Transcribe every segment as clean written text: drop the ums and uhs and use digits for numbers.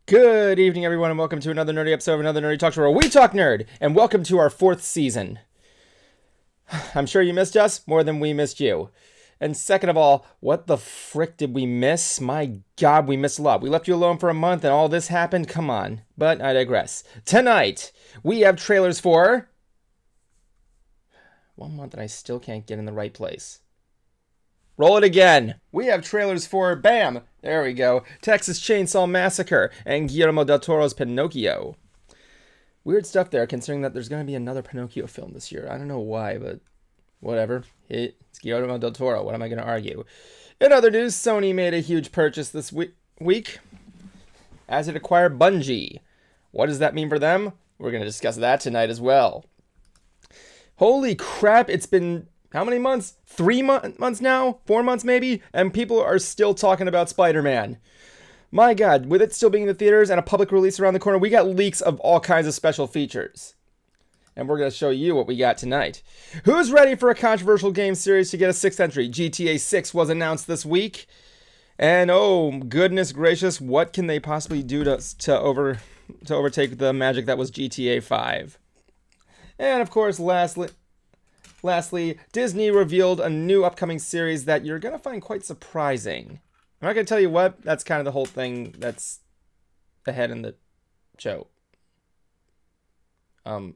Good evening, everyone, and welcome to another nerdy episode of another Nerdy Talk Show where we talk nerd, and welcome to our 4th season. I'm sure you missed us more than we missed you. And second of all, what the frick did we miss? My God, we missed a lot. We left you alone for a month and all this happened? Come on. But I digress. Tonight, we have trailers for... 1 month and I still can't get in the right place. Roll it again. We have trailers for, bam, there we go, Texas Chainsaw Massacre and Guillermo del Toro's Pinnochio. Weird stuff there, considering that there's going to be another Pinocchio film this year. I don't know why, but whatever. It's Guillermo del Toro. What am I going to argue? In other news, Sony made a huge purchase this week as it acquired Bungie. What does that mean for them? We're going to discuss that tonight as well. Holy crap, it's been... how many months? 3 months now? 4 months maybe? And people are still talking about Spider-Man. My God, with it still being in the theaters and a public release around the corner, we got leaks of all kinds of special features. And we're going to show you what we got tonight. Who's ready for a controversial game series to get a 6th entry? GTA 6 was announced this week. And oh, goodness gracious, what can they possibly do to overtake the magic that was GTA 5? And of course, Lastly, Disney revealed a new upcoming series that you're going to find quite surprising. I'm not going to tell you what, that's kind of the whole thing that's ahead in the show. I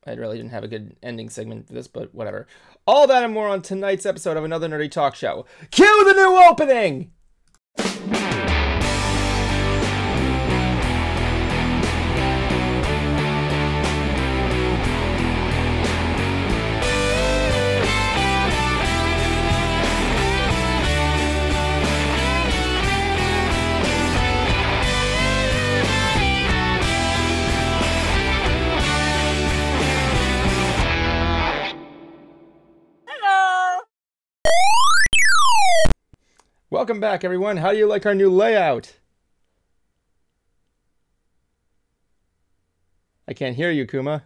really didn't have a good ending segment for this, but whatever. All that and more on tonight's episode of another Nerdy Talk Show. Cue the new opening! Welcome back, everyone. How do you like our new layout? I can't hear you, Kuma.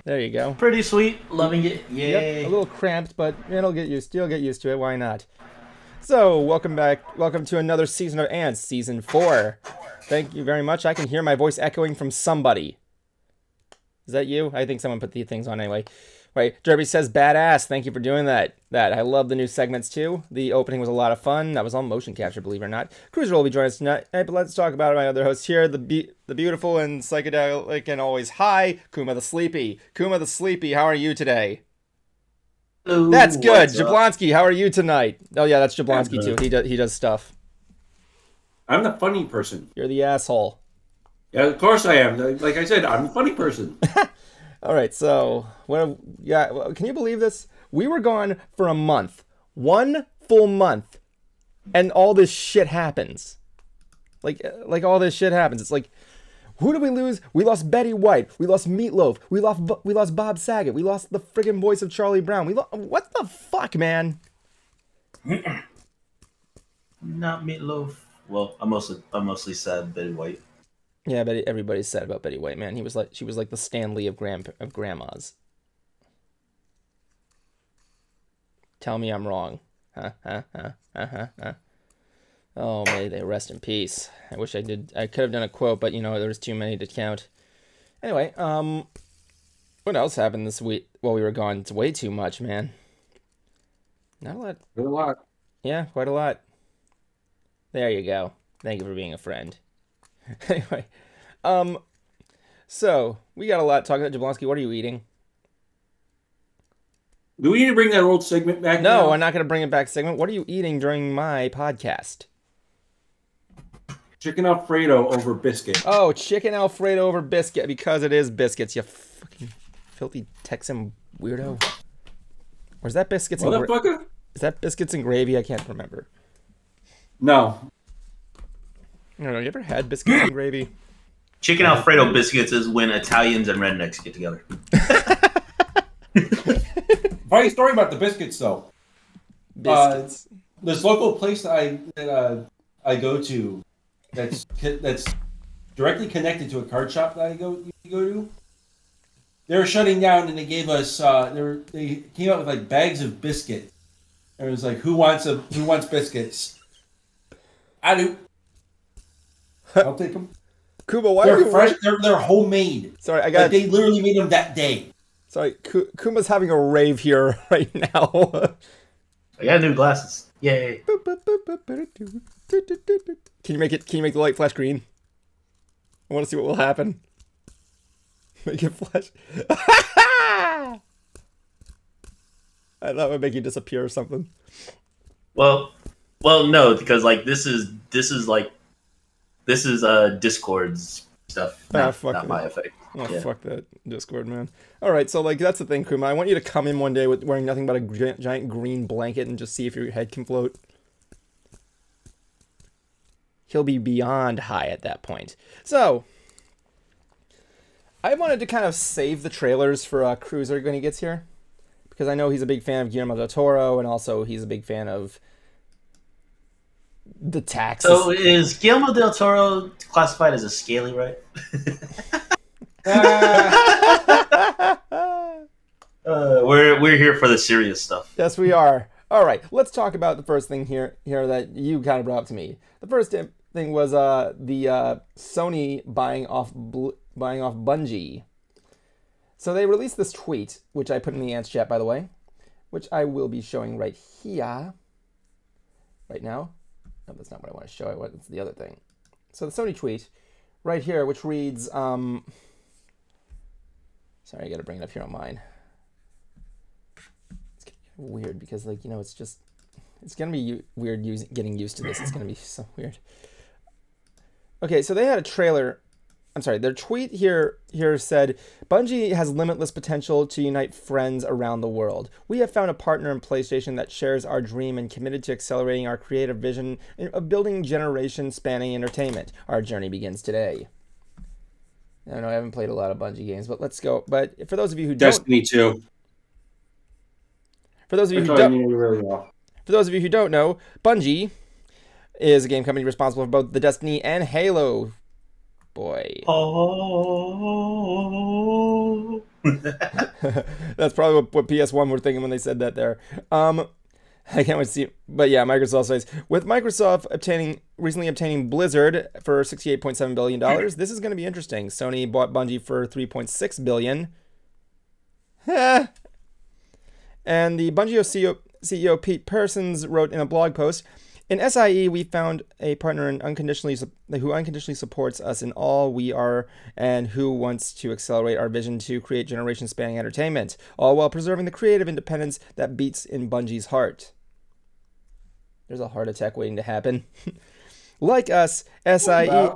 There you go. Pretty sweet. Loving it. Yay. Yep, a little cramped, but you'll get used to it. Why not? So, welcome back. Welcome to another season of Ants, Season 4. Thank you very much. I can hear my voice echoing from somebody. Is that you? I think someone put the things on anyway. Right, Derby says, badass. Thank you for doing that. I love the new segments, too. The opening was a lot of fun. That was all motion capture, believe it or not. Cruiser will be joining us tonight, but let's talk about my other hosts here. The beautiful and psychedelic and always high, Kuma the Sleepy. Kuma the Sleepy, how are you today? Hello, that's good. Jablonski, how are you tonight? Oh, yeah, that's Jablonski, too. He does stuff. I'm the funny person. You're the asshole. Yeah, of course I am. Like I said, I'm the funny person. All right, so can you believe this? We were gone for a month, 1 full month, and all this shit happens. Like all this shit happens. It's like, who did we lose? We lost Betty White. We lost Meatloaf. We lost Bob Saget. We lost the friggin' voice of Charlie Brown. What the fuck, man? Not Meatloaf. Well, I'm mostly sad Betty White. Yeah, everybody's sad about Betty White, man. She was like the Stan Lee of grandmas. Tell me I'm wrong. Oh, may they rest in peace. I wish I could have done a quote, but there was too many to count. Anyway, what else happened this week while we were gone? It's way too much, man. Not a lot. A lot. Yeah, quite a lot. There you go. Thank you for being a friend. Anyway, so we got a lot to talk about. Jablonski, what are you eating? Do we need to bring that old segment back? No, now? I'm not going to bring it back. Segment. What are you eating during my podcast? Chicken Alfredo over biscuit. Oh, chicken Alfredo over biscuit because it is biscuits. You fucking filthy Texan weirdo. Or is that biscuits? Is that biscuits and gravy? I can't remember. No. I don't know. You ever had biscuits and gravy? Chicken Alfredo biscuits is when Italians and rednecks get together. Funny story about the biscuits, though. Biscuits. This local place that I go to, that's directly connected to a card shop that I go to. They were shutting down, and they gave us they came out with like bags of biscuit. And it was like, who wants biscuits? I do. I'll take them. Kuma, why They're are you fresh. They're homemade. Sorry, I Like, got. they literally made them that day. Sorry, Kuma's having a rave here right now. I got new glasses. Yay! Can you make it? Can you make the light flash green? I want to see what will happen. Make it flash. I thought it would make you disappear or something. Well, no, because like this is Discord's stuff, not my effect. Oh, yeah. Fuck that Discord, man. All right, so like that's the thing, Kuma. I want you to come in one day with wearing nothing but a giant green blanket and just see if your head can float. He'll be beyond high at that point. So, I wanted to kind of save the trailers for Cruiser when he gets here, because I know he's a big fan of Guillermo del Toro, and also he's a big fan of the taxes. So is Guillermo del Toro classified as a scaly, right? We're here for the serious stuff. Yes, we are. All right, let's talk about the first thing here that you kind of brought up to me. The first thing was the Sony buying off Bungie. So they released this tweet, which I put in the Ants chat, by the way, which I will be showing right here, right now. No, that's not what I want to show. It's the other thing. So the Sony tweet right here, which reads, sorry, I got to bring it up here on mine. It's getting weird because, like, you know, it's going to be weird getting used to this. It's going to be so weird. Okay, so they had a trailer. I'm sorry, their tweet here said, Bungie has limitless potential to unite friends around the world. We have found a partner in PlayStation that shares our dream and committed to accelerating our creative vision of building generation-spanning entertainment. Our journey begins today. I know I haven't played a lot of Bungie games, but let's go. But for those of you who don't... Destiny 2. For those of you who don't know, Bungie is a game company responsible for both the Destiny and Halo. Boy. Oh. That's probably what PS1 were thinking when they said that there. I can't wait to see. But yeah, Microsoft says, with Microsoft recently obtaining Blizzard for $68.7 billion, this is going to be interesting. Sony bought Bungie for $3.6 billion. And the Bungie CEO Pete Persons wrote in a blog post, in SIE, we found a partner who unconditionally supports us in all we are and who wants to accelerate our vision to create generation-spanning entertainment, all while preserving the creative independence that beats in Bungie's heart. There's a heart attack waiting to happen. Like us, SIE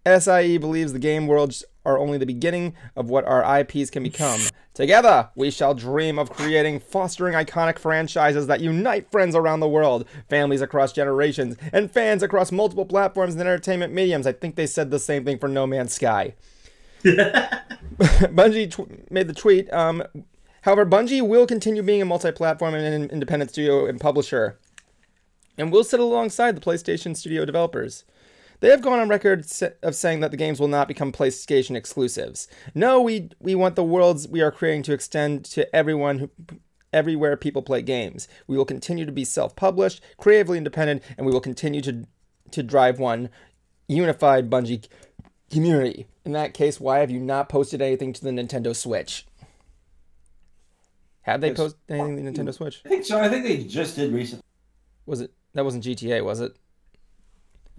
believes the game worlds are only the beginning of what our IPs can become. Together, we shall dream of fostering iconic franchises that unite friends around the world, families across generations, and fans across multiple platforms and entertainment mediums. I think they said the same thing for No Man's Sky. Bungie made the tweet. However, Bungie will continue being a multi-platform and an independent studio and publisher, and will sit alongside the PlayStation Studio developers. They have gone on record of saying that the games will not become PlayStation exclusives. No, we want the worlds we are creating to extend to everywhere people play games. We will continue to be self-published, creatively independent, and we will continue to drive one unified Bungie community. In that case, why have you not posted anything to the Nintendo Switch? Have they posted anything to the Nintendo Switch? I think so. I think they just did recently. That wasn't GTA, was it?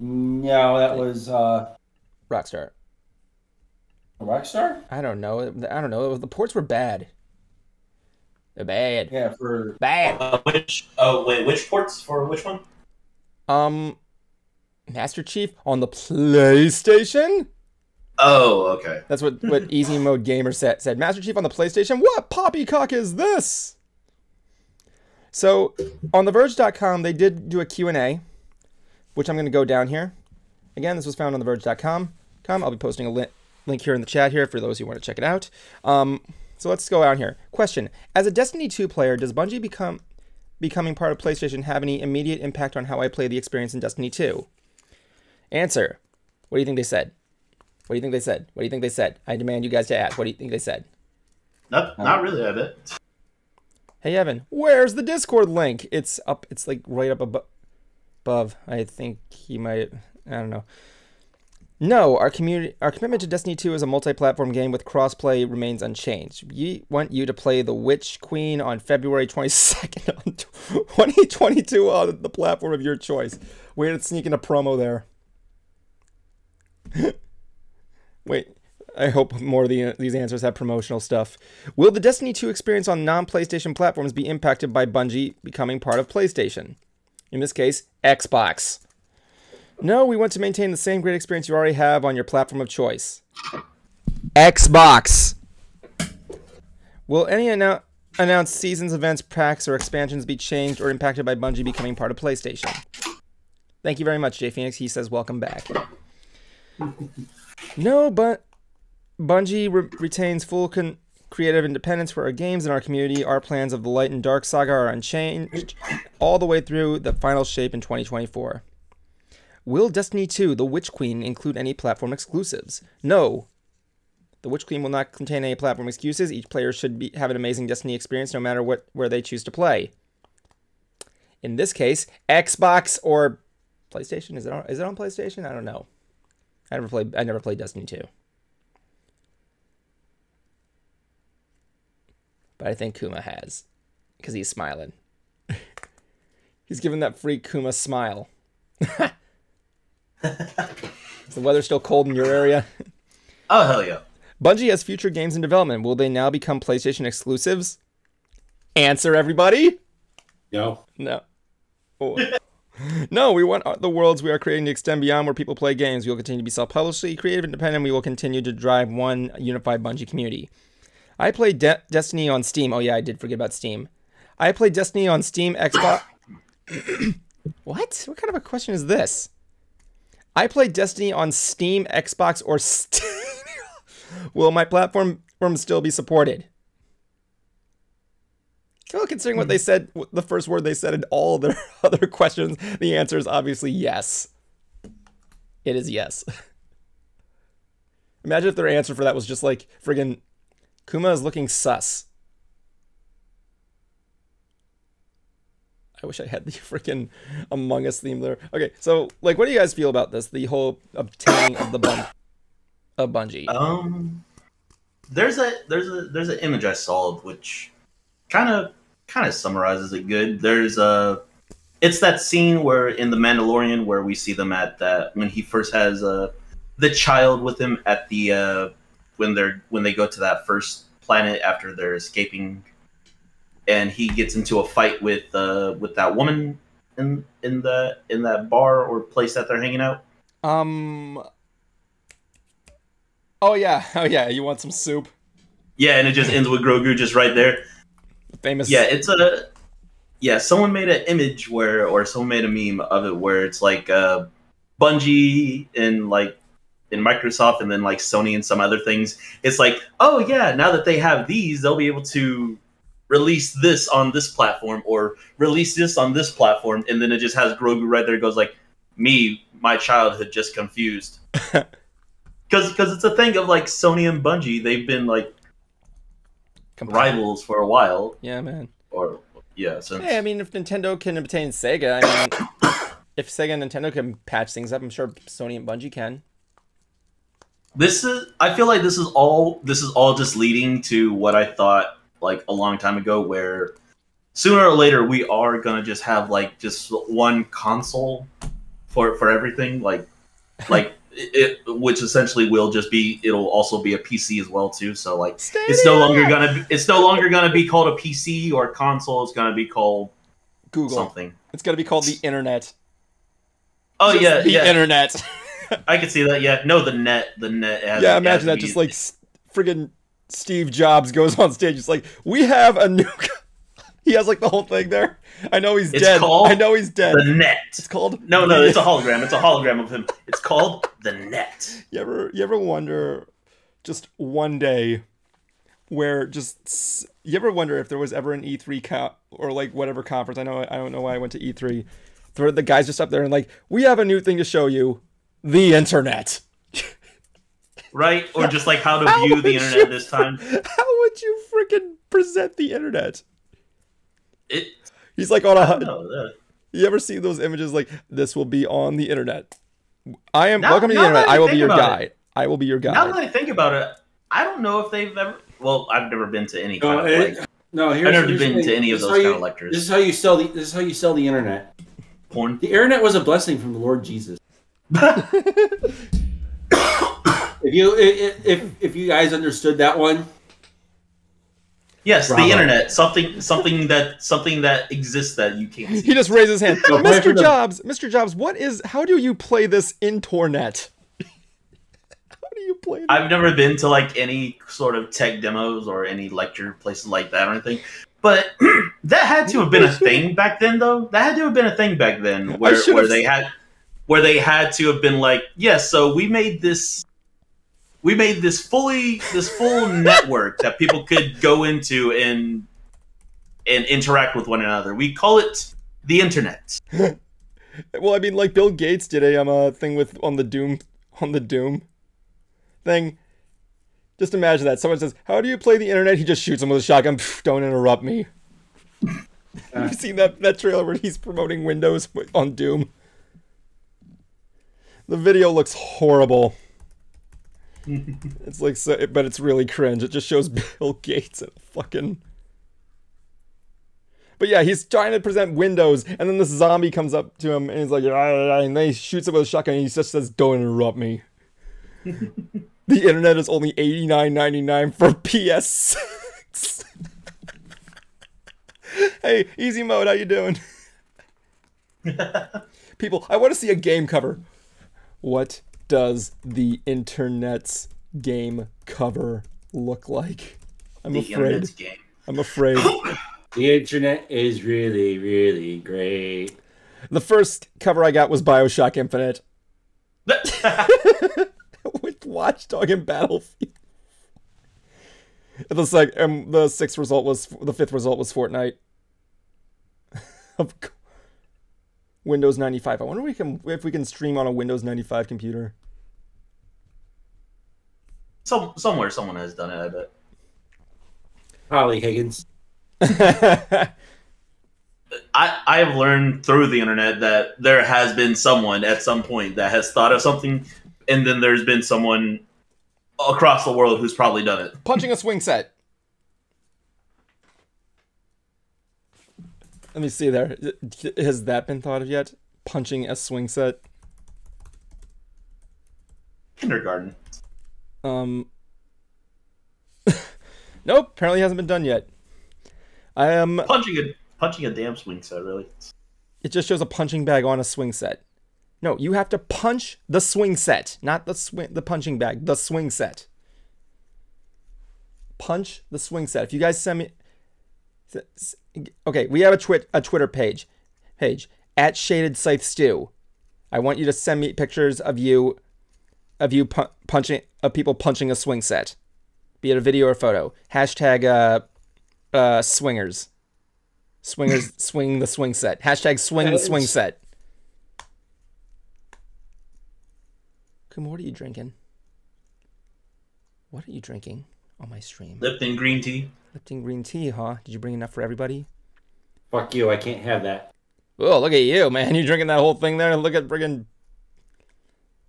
No, that was Rockstar. Rockstar? I don't know. The ports were bad. They're bad. Yeah, for bad. Which ports for which one? Master Chief on the PlayStation? Oh, okay. That's what Easy Mode Gamer said. Master Chief on the PlayStation? What poppycock is this? So, on TheVerge.com, they did do a Q&A, which I'm going to go down here. Again, this was found on TheVerge.com. I'll be posting a link here in the chat here for those who want to check it out. So let's go out here. Question. As a Destiny 2 player, does Bungie becoming part of PlayStation have any immediate impact on how I play the experience in Destiny 2? Answer. What do you think they said? What do you think they said? What do you think they said? I demand you guys to ask. What do you think they said? Not really, I bet. Hey, Evan, where's the Discord link? It's up. It's like right up above. above. I think he might. I don't know. No, our commitment to Destiny 2 as a multi-platform game with crossplay remains unchanged. We want you to play the Witch Queen on February 22nd on 2022 on the platform of your choice. Way to sneak in a promo there. Wait, I hope more of these answers have promotional stuff. Will the Destiny 2 experience on non-PlayStation platforms be impacted by Bungie becoming part of PlayStation? In this case, Xbox. No, we want to maintain the same great experience you already have on your platform of choice. Xbox. Will any announced seasons, events, packs, or expansions be changed or impacted by Bungie becoming part of PlayStation? Thank you very much, Jay Phoenix. He says, welcome back. No, but Bungie retains full creative independence for our games and our community. Our plans of the Light and Dark saga are unchanged all the way through the final shape in 2024. Will Destiny 2, The Witch Queen, include any platform exclusives? No. The Witch Queen will not contain any platform exclusives. Each player should have an amazing Destiny experience no matter where they choose to play. In this case, Xbox or PlayStation. Is it on PlayStation? I don't know. I never played Destiny 2. But I think Kuma has. Because he's smiling. He's giving that free Kuma smile. Is the weather still cold in your area? Oh, hell yeah. Bungie has future games in development. Will they now become PlayStation exclusives? Answer, everybody. No. No. Oh. No, we want the worlds we are creating to extend beyond where people play games. We will continue to be self-publishing, creative, independent. We will continue to drive one unified Bungie community. I played Destiny on Steam. Oh, yeah, I did forget about Steam. I played Destiny on Steam, Xbox... What? What kind of a question is this? I played Destiny on Steam, Xbox, or Stadia. Will my platform still be supported? Well, considering what they said, the first word they said in all their other questions, the answer is obviously yes. It is yes. Imagine if their answer for that was just like, friggin' Kuma is looking sus. I wish I had the freaking Among Us theme there. Okay, so like, what do you guys feel about this? The whole obtaining of the of Bungie. There's an image I saw which kind of summarizes it good. It's that scene where in The Mandalorian where we see them at that when he first has the child with him at the when they go to that first planet after they're escaping. And he gets into a fight with that woman in that bar or place that they're hanging out. Oh yeah. You want some soup? Yeah, and it just ends with Grogu just right there. Famous. Yeah, someone made an image or someone made a meme of it where it's like Bungie in Microsoft and then like Sony and some other things. It's like, oh yeah, now that they have these, they'll be able to release this on this platform or release this on this platform, and then it just has Grogu right there. It goes like, my childhood just confused. Because it's a thing of like Sony and Bungie, they've been like rivals for a while. Yeah, man. Or yeah, since... Hey, I mean, if Nintendo can obtain Sega, I mean, if Sega and Nintendo can patch things up, I'm sure Sony and Bungie can. I feel like this is all just leading to what I thought like a long time ago, where sooner or later we are gonna just have like just one console for everything, like it, which essentially will just be, it'll also be a PC as well too. So like it's no longer gonna be called a PC or console. It's gonna be called Google something. It's gonna be called the internet. Oh just yeah, the internet. I can see that. Yeah, no, the net. Yeah, imagine that. Just like friggin' Steve Jobs goes on stage. It's like, we have a new. He has like the whole thing there. I know he's dead. I know he's dead. The net. It's called. No, it's a hologram. It's a hologram of him. It's called the net. You ever wonder, just one day, you ever wonder if there was ever an E3 or like whatever conference? I don't know why I went to E3. The guys just up there and like, we have a new thing to show you. The internet. Right? Or just like how to view the internet this time. How would you freaking present the internet? He's like on a... You ever see those images like this will be on the internet? Welcome to the now internet. that I will be think your about guide. I will be your guide. Now that I think about it, I don't know if they've ever. Well, I've never been to any kind of like. I've never been to any of those kind of lectures. This is how you sell the. This is how you sell the internet. Porn. The internet was a blessing from the Lord Jesus. If you guys understood that one. Yes, Bravo. the internet, something that exists that you can't see. He just raised his hand. No, Mr. Jobs, Mr. Jobs, how do you play this in Tornet? How do you play that? I've never been to like any sort of tech demos or any lecture places like that or anything. But that had to have been a thing back then, though. That had to have been a thing back then, where they had to have been like, yes, so we made this full network that people could go into and interact with one another. We call it the internet. Well, I mean, like Bill Gates did a thing on the Doom thing. Just imagine that. Someone says, how do you play the internet? He just shoots him with a shotgun. Pff, don't interrupt me. You've seen that trailer where he's promoting Windows on Doom? The video looks horrible. It's like but it's really cringe. It just shows Bill Gates and fucking... But yeah, he's trying to present Windows, and then this zombie comes up to him, and he's like, and then he shoots him with a shotgun, and he just says, don't interrupt me. The internet is only $89.99 for PS6. Hey, easy mode, how you doing? People, I want to see a game cover. What does the internet's game cover look like? I'm afraid. The internet is really, really great. The first cover I got was BioShock Infinite. With Watchdog and Battlefield. It looks like the fifth result was Fortnite. Windows 95. I wonder if we can stream on a Windows 95 computer. Somewhere someone has done it, I bet. Holly Higgins. I have learned through the internet that there has been someone at some point that has thought of something, and then there's been someone across the world who's probably done it. Punching a swing set. Let me see there. Has that been thought of yet? Punching a swing set? Kindergarten. Nope, apparently hasn't been done yet. I am punching a damn swing set, really. It just shows a punching bag on a swing set. No, you have to punch the swing set, not the punching bag, the swing set. Punch the swing set. If you guys send me... Okay, we have a Twitter page at SCYTHE. I want you to send me pictures of people punching a swing set, be it a video or photo. Hashtag swingers swing the swing set. Hashtag swing the swing set. Kuma, what are you drinking? What are you drinking on my stream? Lipton green tea. Lipton green tea, huh? Did you bring enough for everybody? Fuck you, I can't have that. Oh, look at you, man. You drinking that whole thing there? Look at friggin'...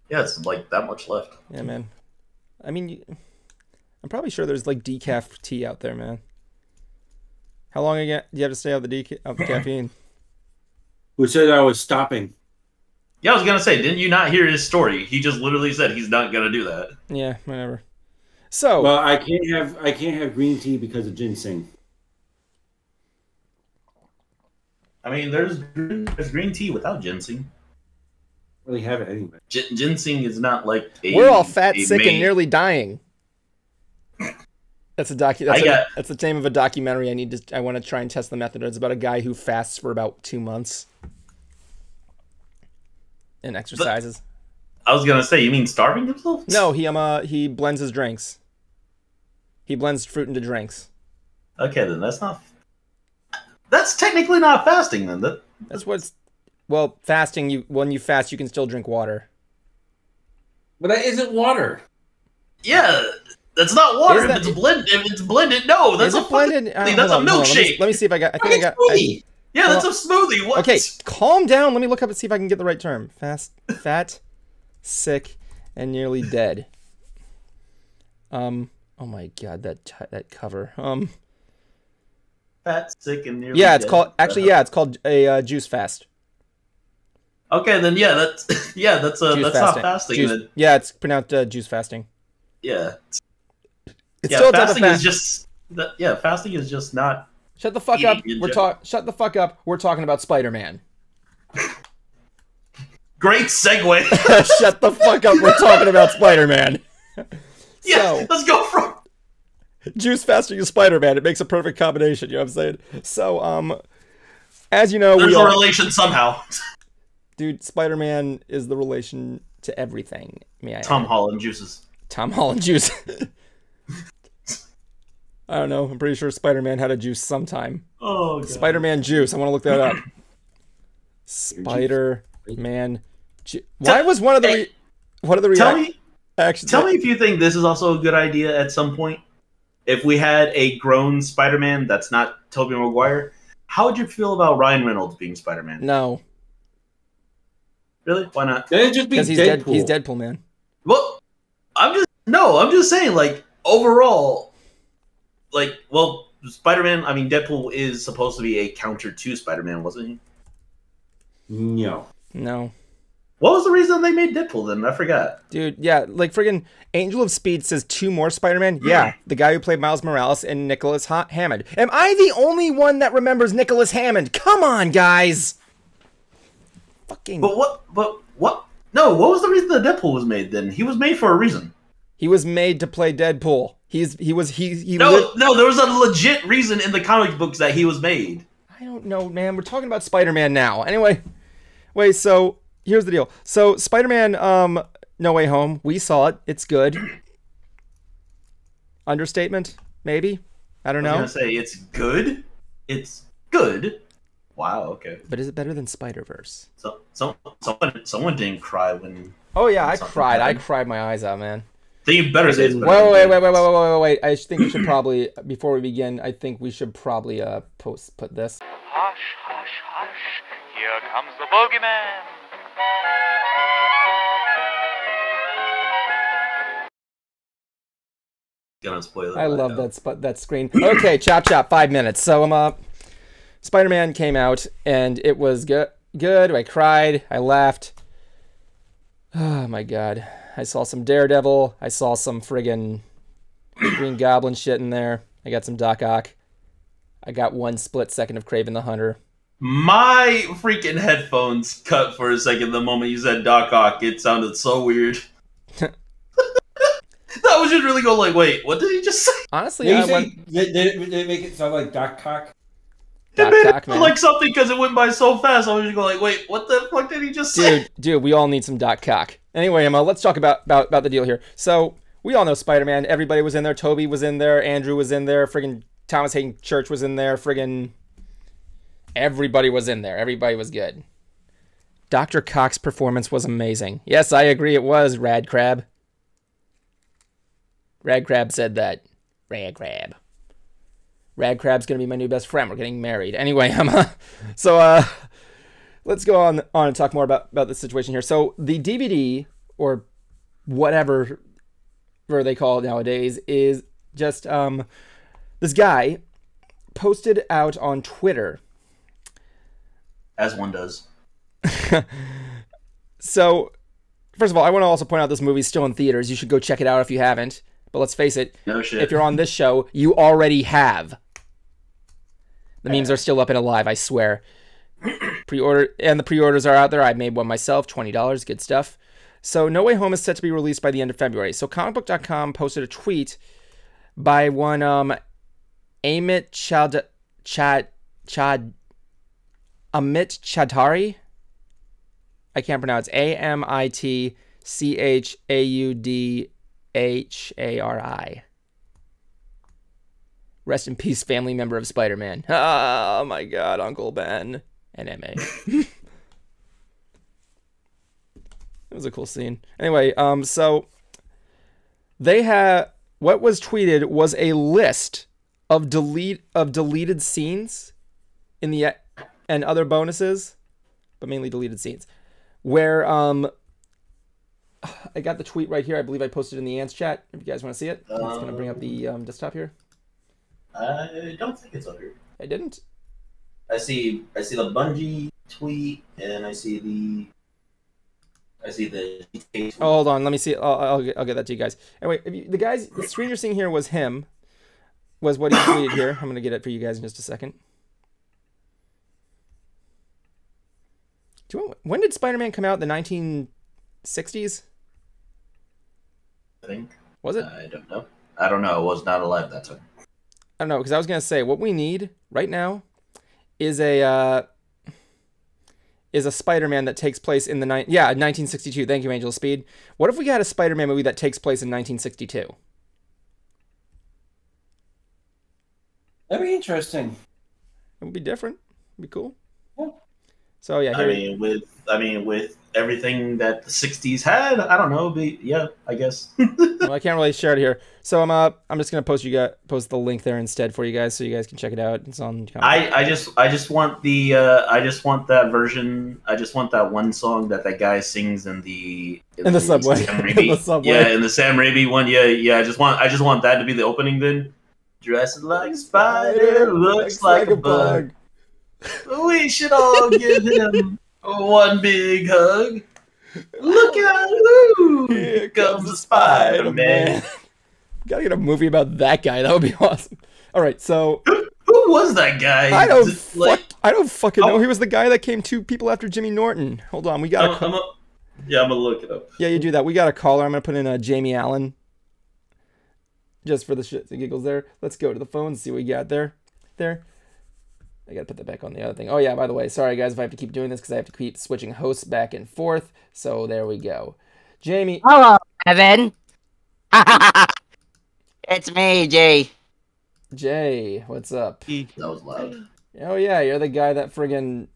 Yeah, it's like that much left. Yeah, man. I mean, I'm probably sure there's like decaf tea out there, man. How long again do you have to stay out the caffeine? Who said I was stopping? Yeah, I was gonna say, didn't you not hear his story? He just literally said he's not gonna do that. Yeah, whatever. So, well, I can't have green tea because of ginseng. I mean, there's green tea without ginseng. Really have it anyway. Ginseng is not like we're all fat, sick, and nearly dying. That's that's the name of a documentary. I want to try and test the method. It's about a guy who fasts for about 2 months and exercises. I was gonna say, you mean starving himself? No, he blends his drinks. He blends fruit into drinks. Okay, then that's technically not fasting. Then that's what's. Well, fasting. When you fast, you can still drink water. But that isn't water. Yeah, that's not water. If it's blended, no, that's a blended. That's a milkshake. Let me see if I got. Yeah, that's a smoothie. What? Okay, calm down. Let me look up and see if I can get the right term. Fat, sick, and nearly dead. Oh my god, that cover. Fat, sick, and nearly Yeah, it's dead. called. Actually, yeah, it's called a juice fast. Okay, then that's that's not fasting. Then. Yeah, it's pronounced juice fasting. Yeah. It's still fasting is just. Fasting is just not. Shut the fuck up. Shut the fuck up. We're talking about Spider-Man. Great segue. Shut the fuck up. We're talking about Spider-Man. Yeah, let's go from juice fasting to Spider-Man. It makes a perfect combination. You know what I'm saying? So, as you know, there's a relation somehow. Dude, Spider-Man is the relation to everything. Tom Holland juices. Tom Holland juice. I don't know. I'm pretty sure Spider-Man had a juice sometime. Oh, God. Spider-Man juice. I want to look that up. Spider-Man juice. Why was one of the reactions? Tell me if you think this is also a good idea at some point. If we had a grown Spider-Man that's not Tobey Maguire, how would you feel about Ryan Reynolds being Spider-Man? No. Really? Why not? Just because he's Deadpool. He's Deadpool, man. Well, I'm just saying, like, overall, like, well, Spider-Man, I mean, Deadpool is supposed to be a counter to Spider-Man, wasn't he? No. What was the reason they made Deadpool then? I forgot. Dude, yeah, like friggin' Angel of Speed says 2 more Spider-Man. Yeah, the guy who played Miles Morales and Nicholas Hammond. Am I the only one that remembers Nicholas Hammond? Come on, guys. Fucking. But what? No, what was the reason that Deadpool was made then? He was made for a reason. He was made to play Deadpool. No, there was a legit reason in the comic books that he was made. I don't know, man. We're talking about Spider-Man now. Anyway, wait, so here's the deal. So Spider-Man No Way Home, we saw it. It's good. Understatement, maybe? I don't know. I was going to say it's good. It's good. Wow, okay. But is it better than Spider-Verse? So someone didn't cry when... Oh yeah, I cried. I cried my eyes out, man. Then you better say it's better. Wait. I think we should probably, before we begin, I think we should probably put this. Hush, hush, hush. Here comes the boogeyman. Gonna spoil it. I love that screen. Okay, chop, 5 minutes. So Spider-Man came out, and it was good. I cried. I laughed. Oh, my God. I saw some Daredevil. I saw some friggin' Green Goblin shit in there. I got some Doc Ock. I got 1 split second of Kraven the Hunter. My freaking headphones cut for a second the moment you said Doc Ock. It sounded so weird. That was just really going like, wait, what did he just say? Honestly, did it make it sound like Doc Cock? Doc Ock, man. Like something because it went by so fast. I was just going like, wait, what the fuck did he just say? Dude, we all need some Doc Cock. Anyway, Emma, let's talk about the deal here. So we all know Spider-Man. Everybody was in there. Toby was in there. Andrew was in there. Friggin' Thomas Hayden Church was in there. Friggin' everybody was in there. Everybody was good. Dr. Cock's performance was amazing. Yes, I agree. It was Rad Crab. Rad Crab said that. Rad Crab. Rad Crab's gonna be my new best friend. We're getting married. Anyway, so let's go on and talk more about the situation here. So the DVD, or whatever they call it nowadays, is just this guy posted out on Twitter. As one does. So, first of all, I want to also point out this movie's still in theaters. You should go check it out if you haven't. But let's face it, no shit. If you're on this show, you already have. The memes are still up and alive, I swear. The pre-orders are out there. I made one myself, $20, good stuff. So No Way Home is set to be released by the end of February. So comicbook.com posted a tweet by one Amit Chaudhary. I can't pronounce. AmitChaudhary. Rest in peace, family member of Spider-Man. Oh my God, Uncle Ben and M.A. It was a cool scene. Anyway, so they have, what was tweeted was a list of deleted scenes in the and other bonuses, but mainly deleted scenes, where I got the tweet right here. I believe I posted in the Ants chat. If you guys want to see it, it's going to bring up the desktop here. I don't think it's on here. I didn't. I see the Bungie tweet, and I see the tweet. Oh, hold on. Let me see. I'll get that to you guys. Anyway, the screen you're seeing here was what he tweeted here. I'm going to get it for you guys in just a second. When did Spider-Man come out? The 1960s? I think. Was it? I don't know. I don't know. I was not alive that time. I don't know, because I was going to say, what we need right now is a Spider-Man that takes place in the 1962. Thank you, Angel Speed. What if we had a Spider-Man movie that takes place in 1962? That'd be interesting. It would be different. It'd be cool. Yeah. So yeah, I mean, with everything that the '60s had, I don't know, but yeah, I guess. well, I can't really share it here, so I'm just gonna post the link there instead for you guys, so you guys can check it out. It's on. I just want that version. I just want that one song that guy sings in the subway. In the subway. Yeah, in the Sam Raimi one. Yeah. I just want that to be the opening. Then dressed like a spider, looks like a bug. We should all give him one big hug. Look out! Ooh, here comes the Spider-Man. Gotta get a movie about that guy. That would be awesome. All right, so who was that guy? I don't fucking know. He was the guy that came 2 people after Jimmy Norton. Hold on, we got. I'm gonna look it up. Yeah, you do that. We got a caller. I'm gonna put in Jamie Allen, just for the shits and giggles. There. Let's go to the phone and see what we got there. I gotta put that back on the other thing. Oh yeah, by the way, sorry guys if I have to keep doing this because I have to keep switching hosts back and forth. So there we go. Jamie. Hello, Evan. It's me, Jay. Jay, what's up? That was loud. Oh yeah, you're the guy that friggin'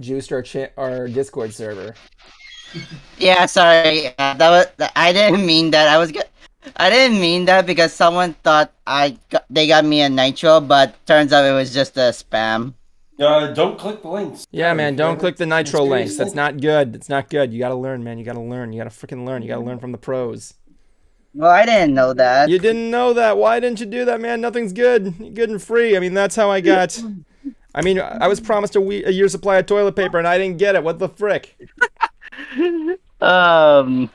juiced our Discord server. Yeah, sorry. I didn't mean that. I didn't mean that because someone thought they got me a nitro, but turns out it was just a spam. Don't click the links. Yeah, man, don't click the nitro links. That's not good. It's not good. You gotta learn, man. You gotta learn. You gotta freaking learn. You gotta learn from the pros. Well, I didn't know that. You didn't know that. Why didn't you do that, man? Nothing's good. Good and free. I mean, that's how I got. I mean, I was promised a year's supply of toilet paper, and I didn't get it. What the frick? Oh.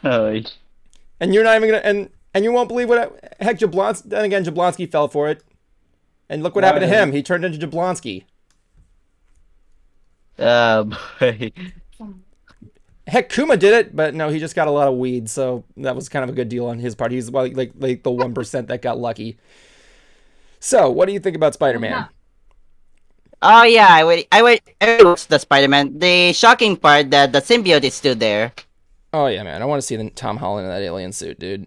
And you're not even gonna and you won't believe what heck Jablonski. Then again, Jablonski fell for it, and look what happened to him. He turned into Jablonski. Boy. Heck, Kuma did it, but no, he just got a lot of weed, so that was kind of a good deal on his part. He's like the 1% that got lucky. So, what do you think about Spider-Man? Oh yeah, I would watch the Spider-Man. The shocking part that the symbiote is still there. Oh yeah, man, I want to see the Tom Holland in that alien suit, dude.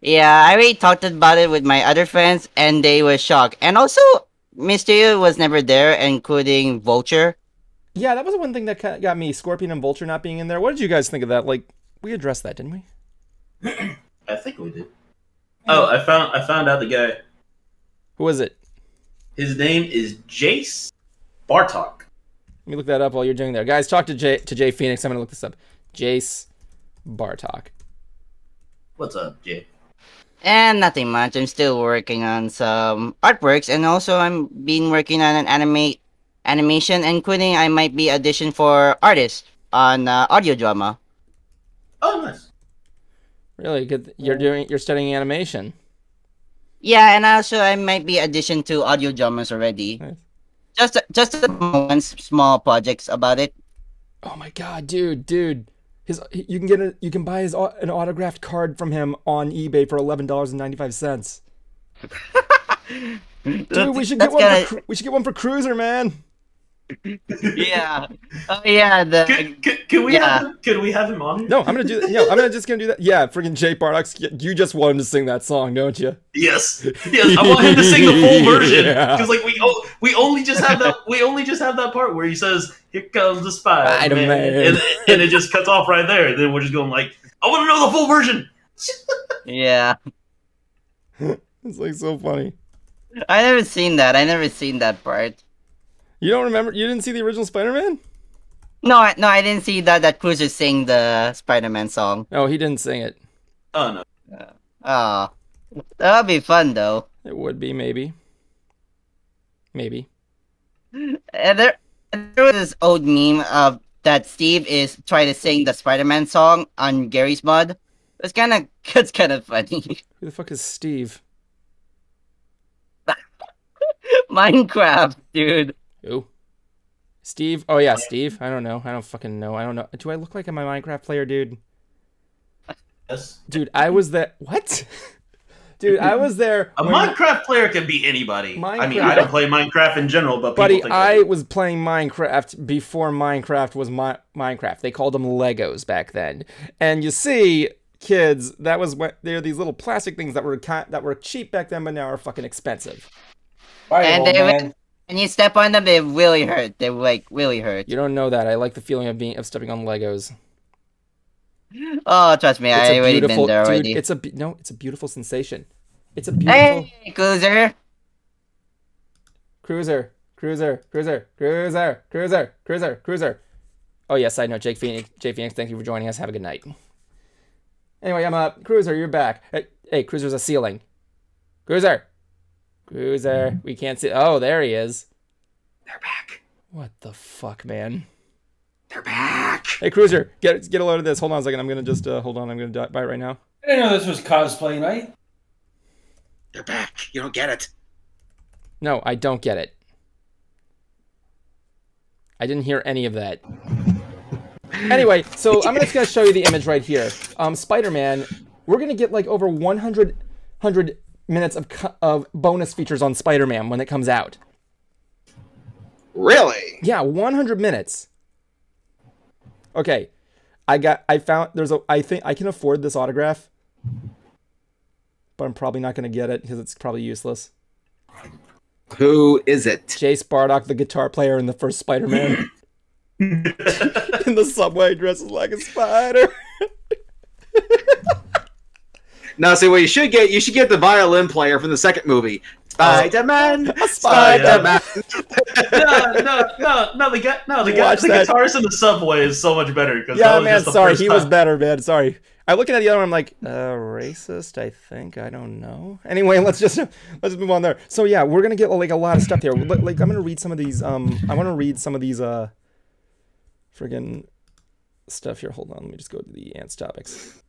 Yeah, I already talked about it with my other friends, and they were shocked. And also, Mysterio was never there, including Vulture. Yeah, that was one thing that got me. Scorpion and Vulture not being in there. What did you guys think of that? Like, we addressed that, didn't we? I think we did. Oh, I found out the guy. Who is it? His name is Jace Bartok. Let me look that up while you're doing that. Guys, talk to Jay Phoenix. I'm going to look this up. Jace Bartok. What's up, Jay? And nothing much. I'm still working on some artworks, and also I'm been working on an animation, including I might be audition for artist on audio drama. Oh, nice. Really good. You're studying animation. Yeah, and also I might be audition to audio dramas already. Nice. Just small projects about it. Oh my god, dude. You can buy an autographed card from him on eBay for $11.95. Dude, we should get one for Cruiser, man. Yeah. Oh yeah. Can we have him on? No, I'm gonna do that. Yeah, I'm just gonna do that. Yeah, freaking Jay Bartok, you just want him to sing that song, don't you? Yes. I want him to sing the full version because we only just have that part where he says, "Here comes the Spider-Man," and it just cuts off right there. Then we're just going like, "I want to know the full version." Yeah. It's like so funny. I never seen that. I never seen that part. You don't remember? You didn't see the original Spider-Man? No, I didn't see that Cruiser sing the Spider-Man song. Oh, he didn't sing it. Oh no. Oh, that'll be fun though. It would be, maybe. Maybe. And there was this old meme of that Steve is trying to sing the Spider-Man song on Gary's mod. It's kind of funny. Who the fuck is Steve? Minecraft, dude. Who? Steve? Oh yeah, Steve. I don't know. I don't fucking know. I don't know. Do I look like I'm a Minecraft player, dude? Yes. Dude, I was there. What? Dude, I was there. A Minecraft player can be anybody. I mean, Minecraft- I don't play Minecraft in general, but people Buddy, think I was playing Minecraft before Minecraft was Minecraft. They called them Legos back then. And you see, kids, that was when they're these little plastic things that were cheap back then, but now are fucking expensive. Bye, And old man. when you step on them, they really hurt. They like really hurt. You don't know that. I like the feeling of stepping on Legos. Oh, trust me, I already been there already. Dude, it's a beautiful sensation. It's a beautiful Hey, Cruiser. Cruiser. Oh yes, I know. Jake Phoenix, thank you for joining us. Have a good night. Anyway, I'm up. Cruiser, you're back. Hey, Cruiser's a ceiling. Cruiser, we can't see. Oh, there he is. they're back. What the fuck, man? They're back. Hey, Cruiser, get a load of this. Hold on a second. I'm gonna just hold on. I'm gonna buy it right now. I didn't know this was cosplay night. They're back. You don't get it. No, I don't get it. I didn't hear any of that. Anyway, so I'm just gonna show you the image right here. Spider-Man. We're gonna get like over 100 minutes of bonus features on Spider-Man when it comes out. Really? Yeah, 100 minutes. Okay, I think I can afford this autograph, but I'm probably not gonna get it because it's probably useless. Who is it? Jace Bardock, the guitar player in the first Spider-Man. In the subway, dresses like a spider. No, see what you should get the violin player from the second movie. Spiderman, Spider-Man. No. The guitarist in the subway is so much better because Yeah, that was man, just the sorry, first he time. was better, man. Sorry. I'm looking at the other one. I'm like, racist. I think I don't know. Anyway, let's move on there. So yeah, we're gonna get like a lot of stuff there. Like I'm gonna read some of these. I want to read some of these. Friggin' stuff here. Hold on. Let me just go to the ants topics.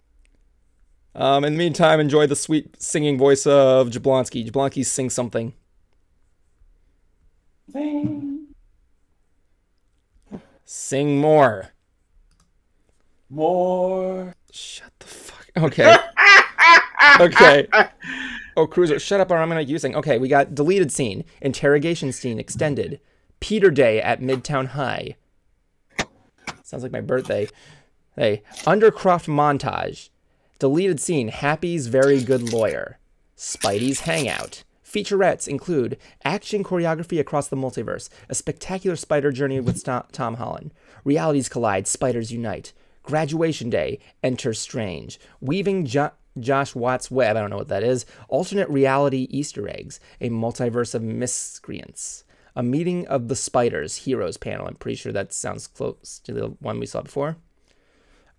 In the meantime, enjoy the sweet singing voice of Jablonski. Jablonski, sing something. Sing more. More. Shut the fuck. Okay. Okay. Oh, Cruiser, shut up or I'm gonna use thing. Okay, we got deleted scene, interrogation scene extended, Peter Day at Midtown High. Sounds like my birthday. Hey, Undercroft montage. Deleted scene, Happy's very good lawyer. Spidey's hangout. Featurettes include action choreography across the multiverse, a spectacular spider journey with Tom Holland. Realities collide, spiders unite. Graduation day, enter Strange. Weaving Josh Watts' web, I don't know what that is. Alternate reality Easter eggs, a multiverse of miscreants. A meeting of the spiders, heroes panel. I'm pretty sure that sounds close to the one we saw before.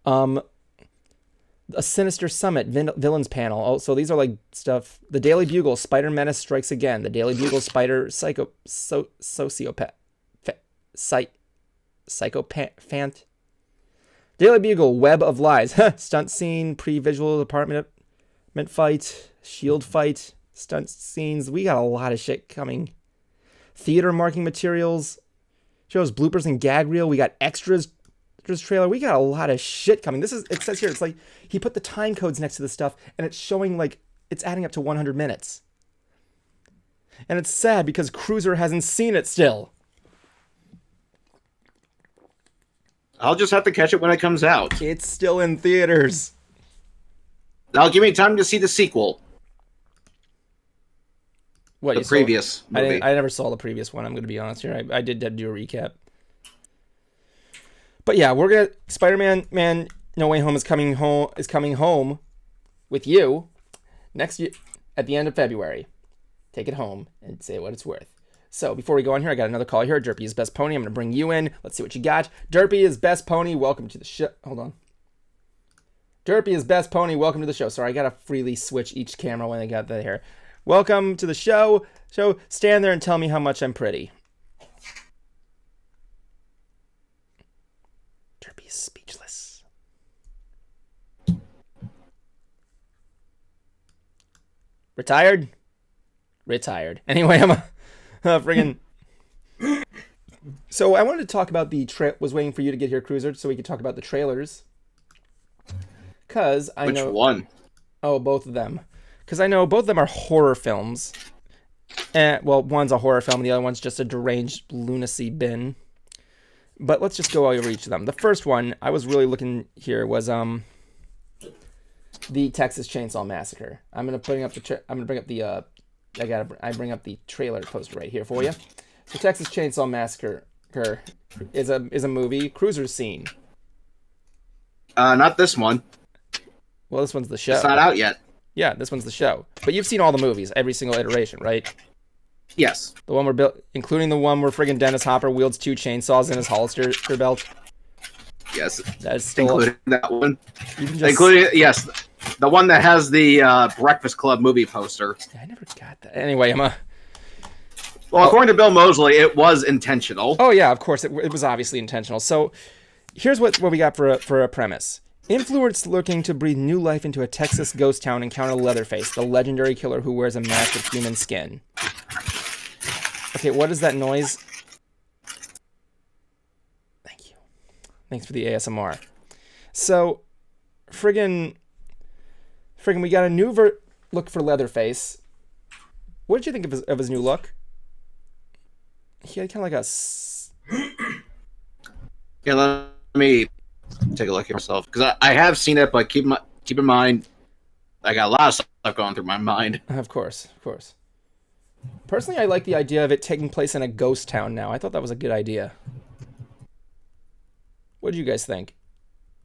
A Sinister Summit, Villains panel. Oh, so these are like stuff. The Daily Bugle, Spider Menace strikes again. The Daily Bugle, Spider Sociopath. Psychophant. Daily Bugle, Web of Lies. Stunt scene, pre-visual apartment fight, shield fight, stunt scenes. We got a lot of shit coming. Theater marking materials. Shows bloopers and gag reel. We got extras trailer. We got a lot of shit coming. It says here, it's like he put the time codes next to the stuff and it's showing like it's adding up to 100 minutes. And it's sad because Cruiser hasn't seen it still. I'll just have to catch it when it comes out. It's still in theaters. That'll give me time to see the sequel. What, The previous movie. I never saw the previous one, I'm going to be honest here. I did do a recap. But yeah, we're going to... Spider-Man No Way Home is coming home with you next year at the end of February. take it home and say what it's worth. So before we go on here, I got another call here. Derpy is best pony. I'm going to bring you in. Let's see what you got. Derpy is best pony. Welcome to the show. Hold on. Derpy is best pony. Welcome to the show. Sorry, I got to freely switch each camera when I got that here. Welcome to the show. So stand there and tell me how much I'm pretty. Derpy is speechless. Retired? Retired. Anyway, I'm friggin'. So I wanted to talk about the was waiting for you to get here, Cruiser, so we could talk about the trailers. Cause I know. Which one? Oh, both of them. Because I know both of them are horror films. Well, one's a horror film, and the other one's just a deranged lunacy bin. But let's just go over each of them. The first one I was really looking here was the Texas Chainsaw Massacre. I'm gonna bring up the I bring up the trailer poster right here for you. So Texas Chainsaw Massacre is a movie Cruiser's seen. Not this one. Well, this one's the show. It's not out yet. Yeah, this one's the show. But you've seen all the movies, every single iteration, right? Yes. The one including the one where friggin' Dennis Hopper wields 2 chainsaws in his holster belt. Yes. That's still including that one. You can just... Including yes, the one that has the Breakfast Club movie poster. I never got that. Anyway, Well, according to Bill Moseley, it was intentional. Oh yeah, of course it was obviously intentional. So here's what we got for a premise. Influencers looking to breathe new life into a Texas ghost town encounter Leatherface, the legendary killer who wears a mask of human skin. Okay, what is that noise? Thank you. Thanks for the ASMR. So, friggin', we got a new look for Leatherface. What did you think of his new look? He had kind of like a... Yeah, let me take a look at myself, because I have seen it, but keep in mind, I got a lot of stuff going through my mind. Of course. Personally, I like the idea of it taking place in a ghost town now. I thought that was a good idea. What do you guys think?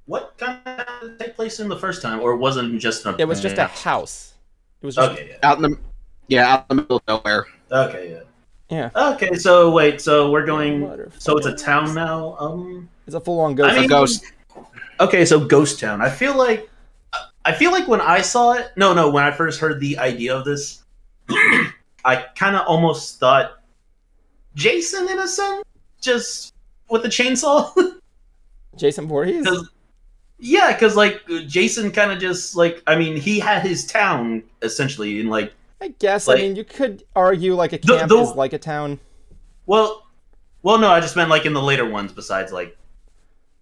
What kind of take place in the first time, or wasn't it just a... It was just a house. It was just okay. Out in the middle of nowhere. Okay, yeah. Yeah. Okay, so wait, so we're going... So it's a town now? It's a full-on ghost. I mean, ghost. Okay, so ghost town. I feel like when I saw it... No, when I first heard the idea of this, I kind of almost thought Jason, in a sense, just with the chainsaw. Jason Voorhees? Yeah, because, like, Jason kind of just, like... I mean, he had his town, essentially, in, like... I guess. Like, I mean, you could argue, like, a camp is like a town. Well, no, I just meant, like, in the later ones, besides, like,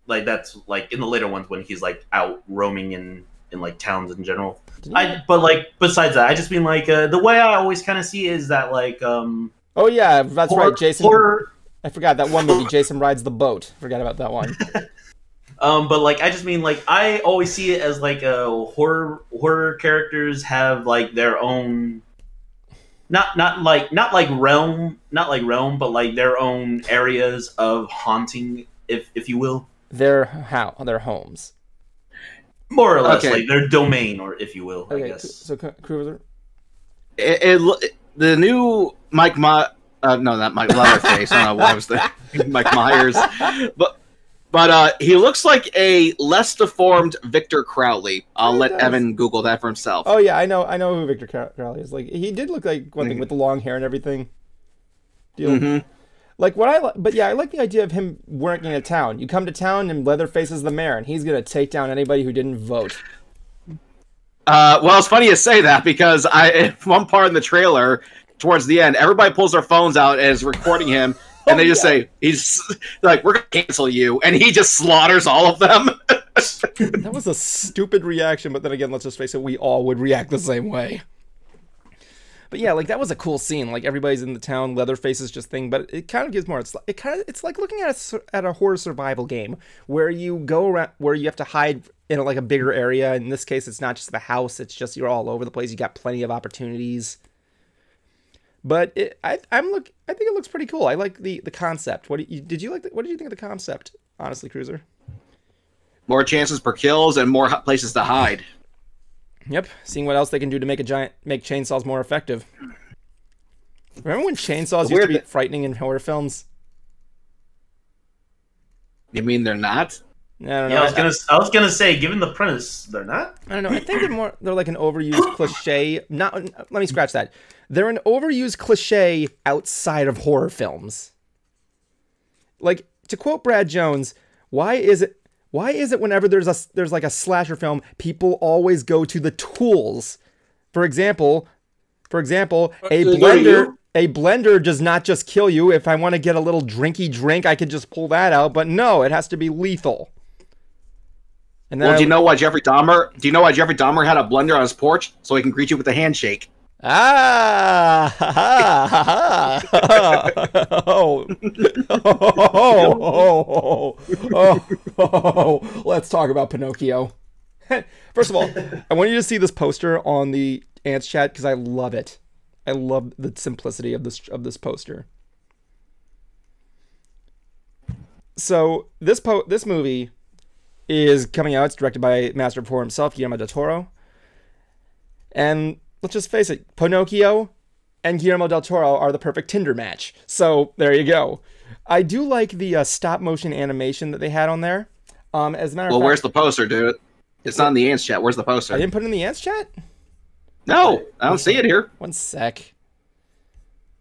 that's, like, in the later ones when he's, like, out roaming in like, towns in general. But, like, besides that, I just mean, like, the way I always kind of see it is that, like, Oh, yeah, that's right, Jason. I forgot that one movie, Jason Rides the Boat. Forgot about that one. But, like, I just mean, like, I always see it as, like, horror characters have, like, their own... Not like realm, but like their own areas of haunting, if you will. Their homes, more or less, like their domain, or if you will. Okay, I guess. So Cruiser, the new not Mike Leatherface. I don't know why I was there. Mike Myers, but he looks like a less deformed Victor Crowley. I'll let Evan Google that for himself. Oh yeah, I know who Victor Crowley is. Like, he did look like one thing with the long hair and everything. Like I like the idea of him working in a town. You come to town and Leatherface is the mayor, and he's gonna take down anybody who didn't vote. Well, it's funny you say that, because one part in the trailer, towards the end, everybody pulls their phones out and is recording him. And they just say, he's like, we're going to cancel you. And he just slaughters all of them. That was a stupid reaction. But then again, let's just face it, we all would react the same way. But yeah, like, that was a cool scene. Like, everybody's in the town, Leatherface is just thing. But it kind of gives more. It's like looking at a horror survival game where you go around, where you have to hide in like a bigger area. In this case, it's not just the house. It's just you're all over the place. You got plenty of opportunities. But I think it looks pretty cool. I like the concept. What did you think of the concept? Honestly, Cruiser. More chances per kills and more places to hide. Yep. Seeing what else they can do to make chainsaws more effective. Remember when chainsaws The used to be weird- frightening in horror films? You mean they're not? I don't know. Yeah, I was gonna say, given the premise, they're not. I don't know. I think they're like an overused cliche. Not. Let me scratch that. They're an overused cliche outside of horror films. Like, to quote Brad Jones, why is it whenever there's like a slasher film, people always go to the tools? For example, a blender does not just kill you. If I want to get a little drinky drink, I could just pull that out, but no, it has to be lethal. And then Well, do you know why Jeffrey Dahmer had a blender on his porch so he can greet you with a handshake? Ah! Let's talk about Pinocchio. First of all, I want you to see this poster on the Ants chat because I love it. I love the simplicity of this poster. So this movie is coming out. It's directed by Master of Horror himself, Guillermo del Toro. And let's just face it, Pinocchio and Guillermo del Toro are the perfect Tinder match. So there you go. I do like the stop motion animation that they had on there. As a matter of fact, Where's the poster, dude? It's not in the Ants chat. Where's the poster? I didn't put it in the Ants chat? No, I don't see it here. One sec.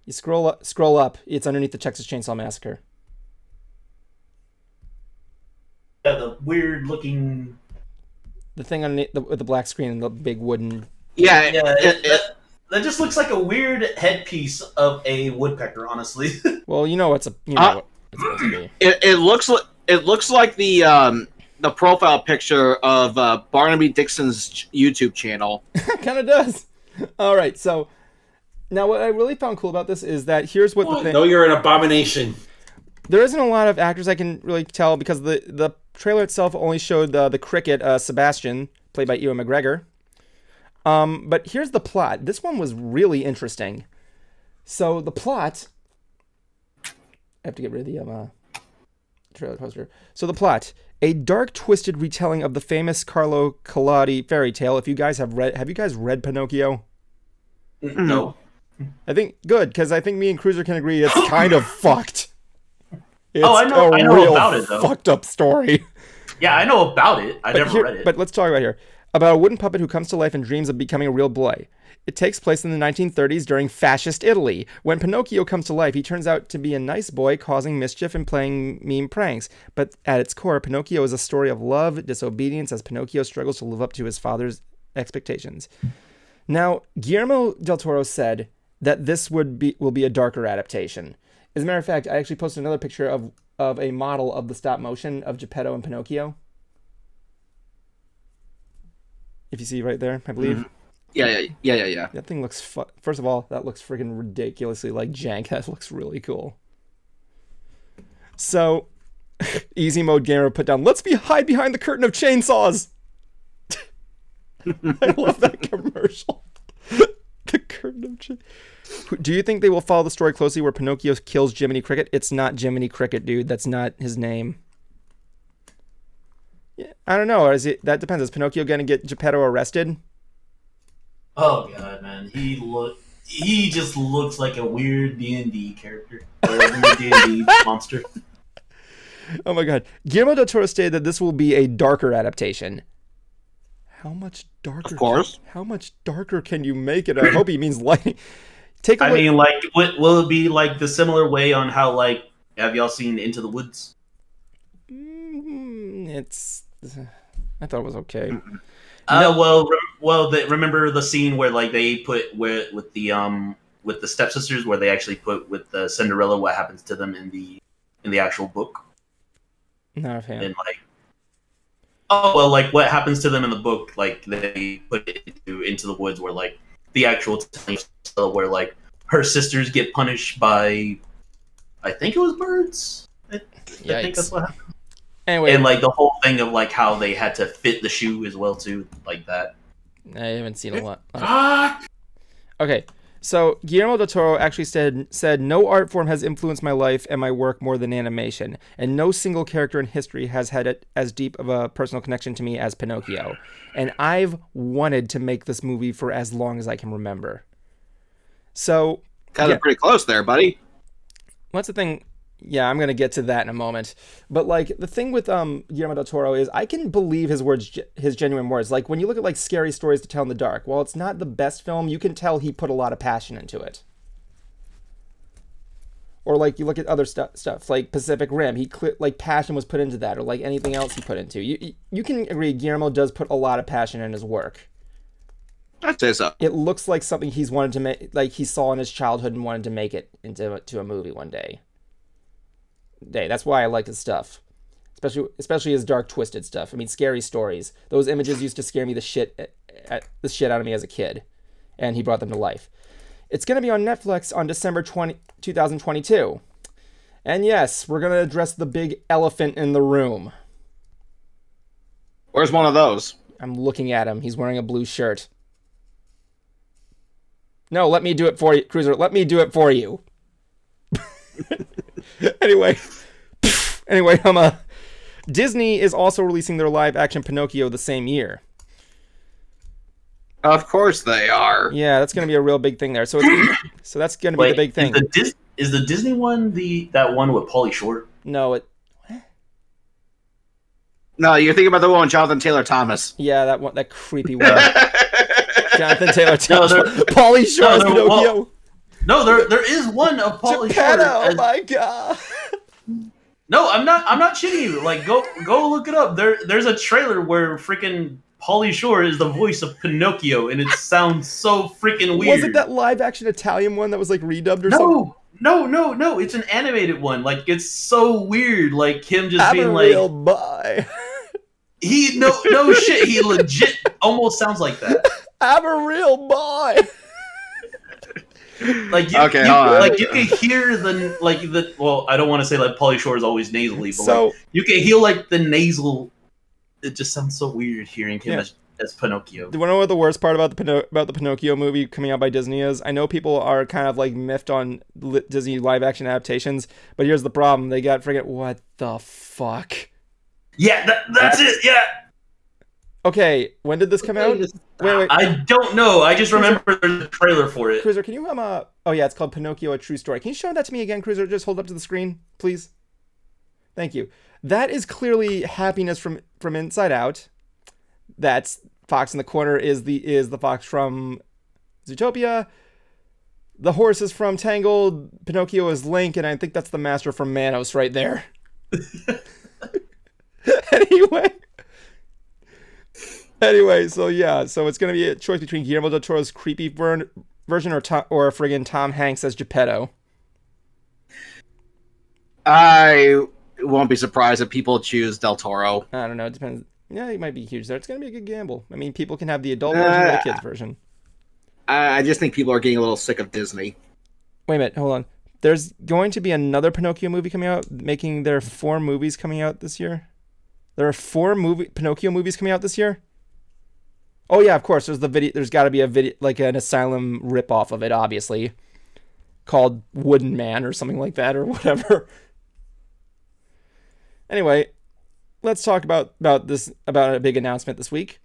You scroll up. It's underneath the Texas Chainsaw Massacre. Yeah, the weird looking. The thing underneath with the black screen and the big wooden. Yeah, That just looks like a weird headpiece of a woodpecker, honestly. Well, you know what it's supposed to be. it looks like the profile picture of Barnaby Dixon's YouTube channel. It kind of does. All right, so now what I really found cool about this is that here's what the thing. No, you're an abomination. There isn't a lot of actors I can really tell because the trailer itself only showed the cricket Sebastian, played by Ewan McGregor. But here's the plot. This one was really interesting. So the plot. I have to get rid of the trailer poster. So the plot: a dark, twisted retelling of the famous Carlo Collodi fairy tale. Have you guys read Pinocchio? No. I think good because I think me and Cruiser can agree it's kind of fucked. It's I know real about it, though. Fucked up story. Yeah, I know about it. I never read it. But let's talk about here. About a wooden puppet who comes to life and dreams of becoming a real boy. It takes place in the 1930s during fascist Italy. When Pinocchio comes to life, he turns out to be a nice boy causing mischief and playing mean pranks. But at its core, Pinocchio is a story of love, disobedience, as Pinocchio struggles to live up to his father's expectations. Now, Guillermo del Toro said that this will be a darker adaptation. As a matter of fact, I actually posted another picture of a model of the stop motion of Geppetto and Pinocchio. If you see right there, I believe. Mm-hmm. Yeah. That thing looks first of all, that looks freaking ridiculously like jank. That looks really cool. So, easy mode gamer put down, let's hide behind the curtain of chainsaws. I love that commercial. The curtain of chainsaws. Do you think they will follow the story closely where Pinocchio kills Jiminy Cricket? It's not Jiminy Cricket, dude. That's not his name. Yeah, I don't know. That depends. Is Pinocchio going to get Geppetto arrested? Oh god, man, he just looks like a weird D&D character or a weird D&D monster. Oh my god, Guillermo del Toro stated that this will be a darker adaptation. How much darker? Of course. How much darker can you make it? I hope he means light. Take a look. I mean, like, will it be like the similar way on how, like, have y'all seen Into the Woods? I thought it was okay. Remember the scene where like they put with the stepsisters where they actually put with the Cinderella what happens to them in the actual book. Not a fan. And like what happens to them in the book, like they put it into the Woods where like the actual where like her sisters get punished by, I think it was birds. I think that's what happened. Anyway, and like the whole thing of like how they had to fit the shoe as well too, like that. I haven't seen a lot. Okay, so Guillermo del Toro actually said no art form has influenced my life and my work more than animation, and no single character in history has had as deep of a personal connection to me as Pinocchio. And I've wanted to make this movie for as long as I can remember. So Kind of pretty close there, buddy. What's the thing? Yeah, I'm gonna get to that in a moment. But like the thing with Guillermo del Toro is I can believe his words, his genuine words. Like when you look at like Scary Stories to Tell in the Dark, while it's not the best film, you can tell he put a lot of passion into it. Or like you look at other stuff like Pacific Rim, like passion was put into that, or like anything else he put into. You can agree Guillermo does put a lot of passion in his work. I'd say so. It looks like something he's wanted to make, like he saw in his childhood and wanted to make it into a movie one day. That's why I like his stuff, especially his dark, twisted stuff. I mean, Scary Stories. Those images used to scare me the shit out of me as a kid, and he brought them to life. It's going to be on Netflix on December 2022. And yes, we're going to address the big elephant in the room. Where's one of those? I'm looking at him. He's wearing a blue shirt. No, let me do it for you, Cruiser. Let me do it for you. Anyway, Disney is also releasing their live-action Pinocchio the same year. Of course they are. Yeah, that's going to be a real big thing there. So that's going to be the big thing. Is the Disney one that one with Pauly Shore? No, No, you're thinking about the one with Jonathan Taylor Thomas. Yeah, that creepy one. Jonathan Taylor Thomas. Pauly Shore's Pinocchio. No, there is one of Pauly Shore. Oh my god. No, I'm not shitting you. Like, go look it up. There's a trailer where freaking Pauly Shore is the voice of Pinocchio, and it sounds so freaking weird. Was it that live action Italian one that was like redubbed or something? No. It's an animated one. Like, it's so weird. Like him just being like, real boy. No shit. He legit almost sounds like that. I'm a real boy. Like you can hear well, I don't want to say like Pauly Shore is always nasally, but like, you can hear like the nasal. It just sounds so weird hearing him as Pinocchio. Do you want to know what the worst part about the Pinocchio movie coming out by Disney is? I know people are kind of like miffed on Disney live action adaptations, but here's the problem: they got friggin' what the fuck? Yeah, that's it. Yeah. Okay, when did this come out? Wait. I don't know. I just remember there's a trailer for it. Cruiser, can you oh yeah, it's called Pinocchio: A True Story. Can you show that to me again, Cruiser? Just hold up to the screen, please. Thank you. That is clearly happiness from Inside Out. That's Fox in the corner is the fox from Zootopia. The horse is from Tangled. Pinocchio is Link, and I think that's the master from Manos right there. Anyway, so it's gonna be a choice between Guillermo del Toro's creepy version or friggin' Tom Hanks as Geppetto. I won't be surprised if people choose Del Toro. I don't know. It depends. Yeah, it might be huge there. It's gonna be a good gamble. I mean, people can have the adult version or the kids version. I just think people are getting a little sick of Disney. Wait a minute, hold on. There's going to be another Pinocchio movie coming out, making their 4 movies coming out this year. There are 4 Pinocchio movies coming out this year. Oh yeah, of course. There's got to be a video, like an Asylum ripoff of it, obviously, called Wooden Man or something like that, or whatever. Anyway, let's talk about a big announcement this week.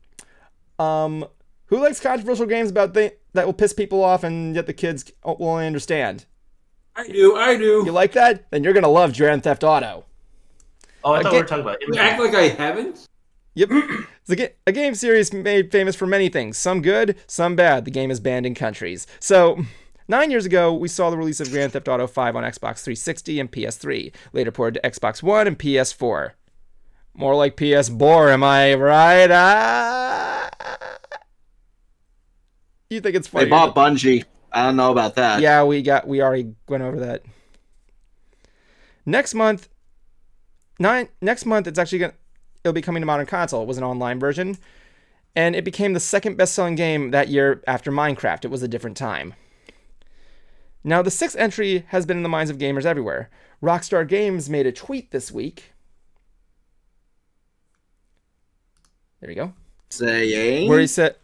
Who likes controversial games that will piss people off and yet the kids will only understand? I do. You like that? Then you're gonna love Grand Theft Auto. Oh, I thought we were talking about it. You act like I haven't? Yep. It's a game series made famous for many things. Some good, some bad. The game is banned in countries. So, 9 years ago, we saw the release of Grand Theft Auto 5 on Xbox 360 and PS3, later ported to Xbox One and PS4. More like PS4, am I right? You think it's funny? They bought Bungie. I don't know about that. Yeah, we already went over that. Next month, it'll be coming to modern console. It was an online version, and it became the second best-selling game that year after Minecraft. It was a different time. Now, the 6th entry has been in the minds of gamers everywhere. Rockstar Games made a tweet this week. There you go. Saying? Where he said,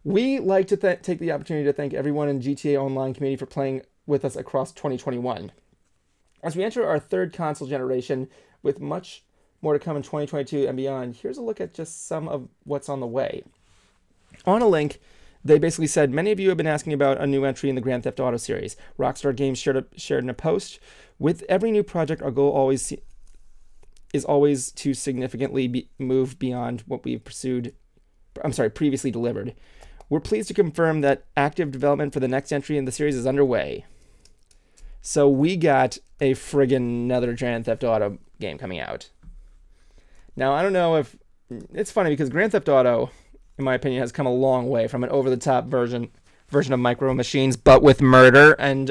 "We like to take the opportunity to thank everyone in GTA Online community for playing with us across 2021. As we enter our 3rd console generation with much more to come in 2022 and beyond, here's a look at just some of what's on the way." On a link They basically said, many of you have been asking about a new entry in the Grand Theft Auto series. Rockstar Games shared in a post, with every new project, our goal is always to significantly move beyond what we've previously delivered. We're pleased to confirm that active development for the next entry in the series is underway. So we got a friggin' another Grand Theft Auto game coming out. Now, I don't know if... It's funny because Grand Theft Auto, in my opinion, has come a long way from an over-the-top version of Micro Machines, but with murder, and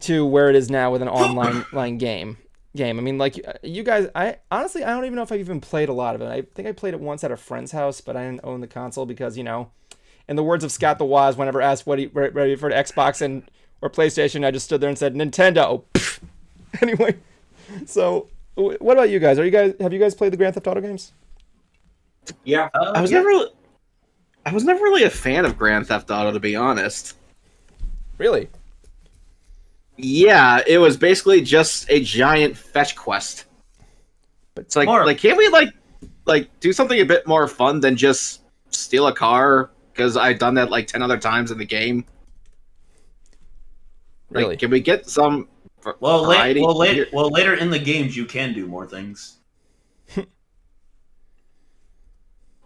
to where it is now with an online game. I mean, like, you guys, I honestly don't even know if I've even played a lot of it. I think I played it once at a friend's house, but I didn't own the console because, you know, in the words of Scott the Waz, whenever asked what he ready for Xbox or PlayStation, I just stood there and said Nintendo. Anyway, so what about you guys? Have you guys played the Grand Theft Auto games? Yeah. I was never really a fan of Grand Theft Auto, to be honest. Really? Yeah, it was basically just a giant fetch quest. But it's like can't we like do something a bit more fun than just steal a car? Because I've done that like 10 other times in the game. Like, Really? can we get some variety? Later in the games you can do more things.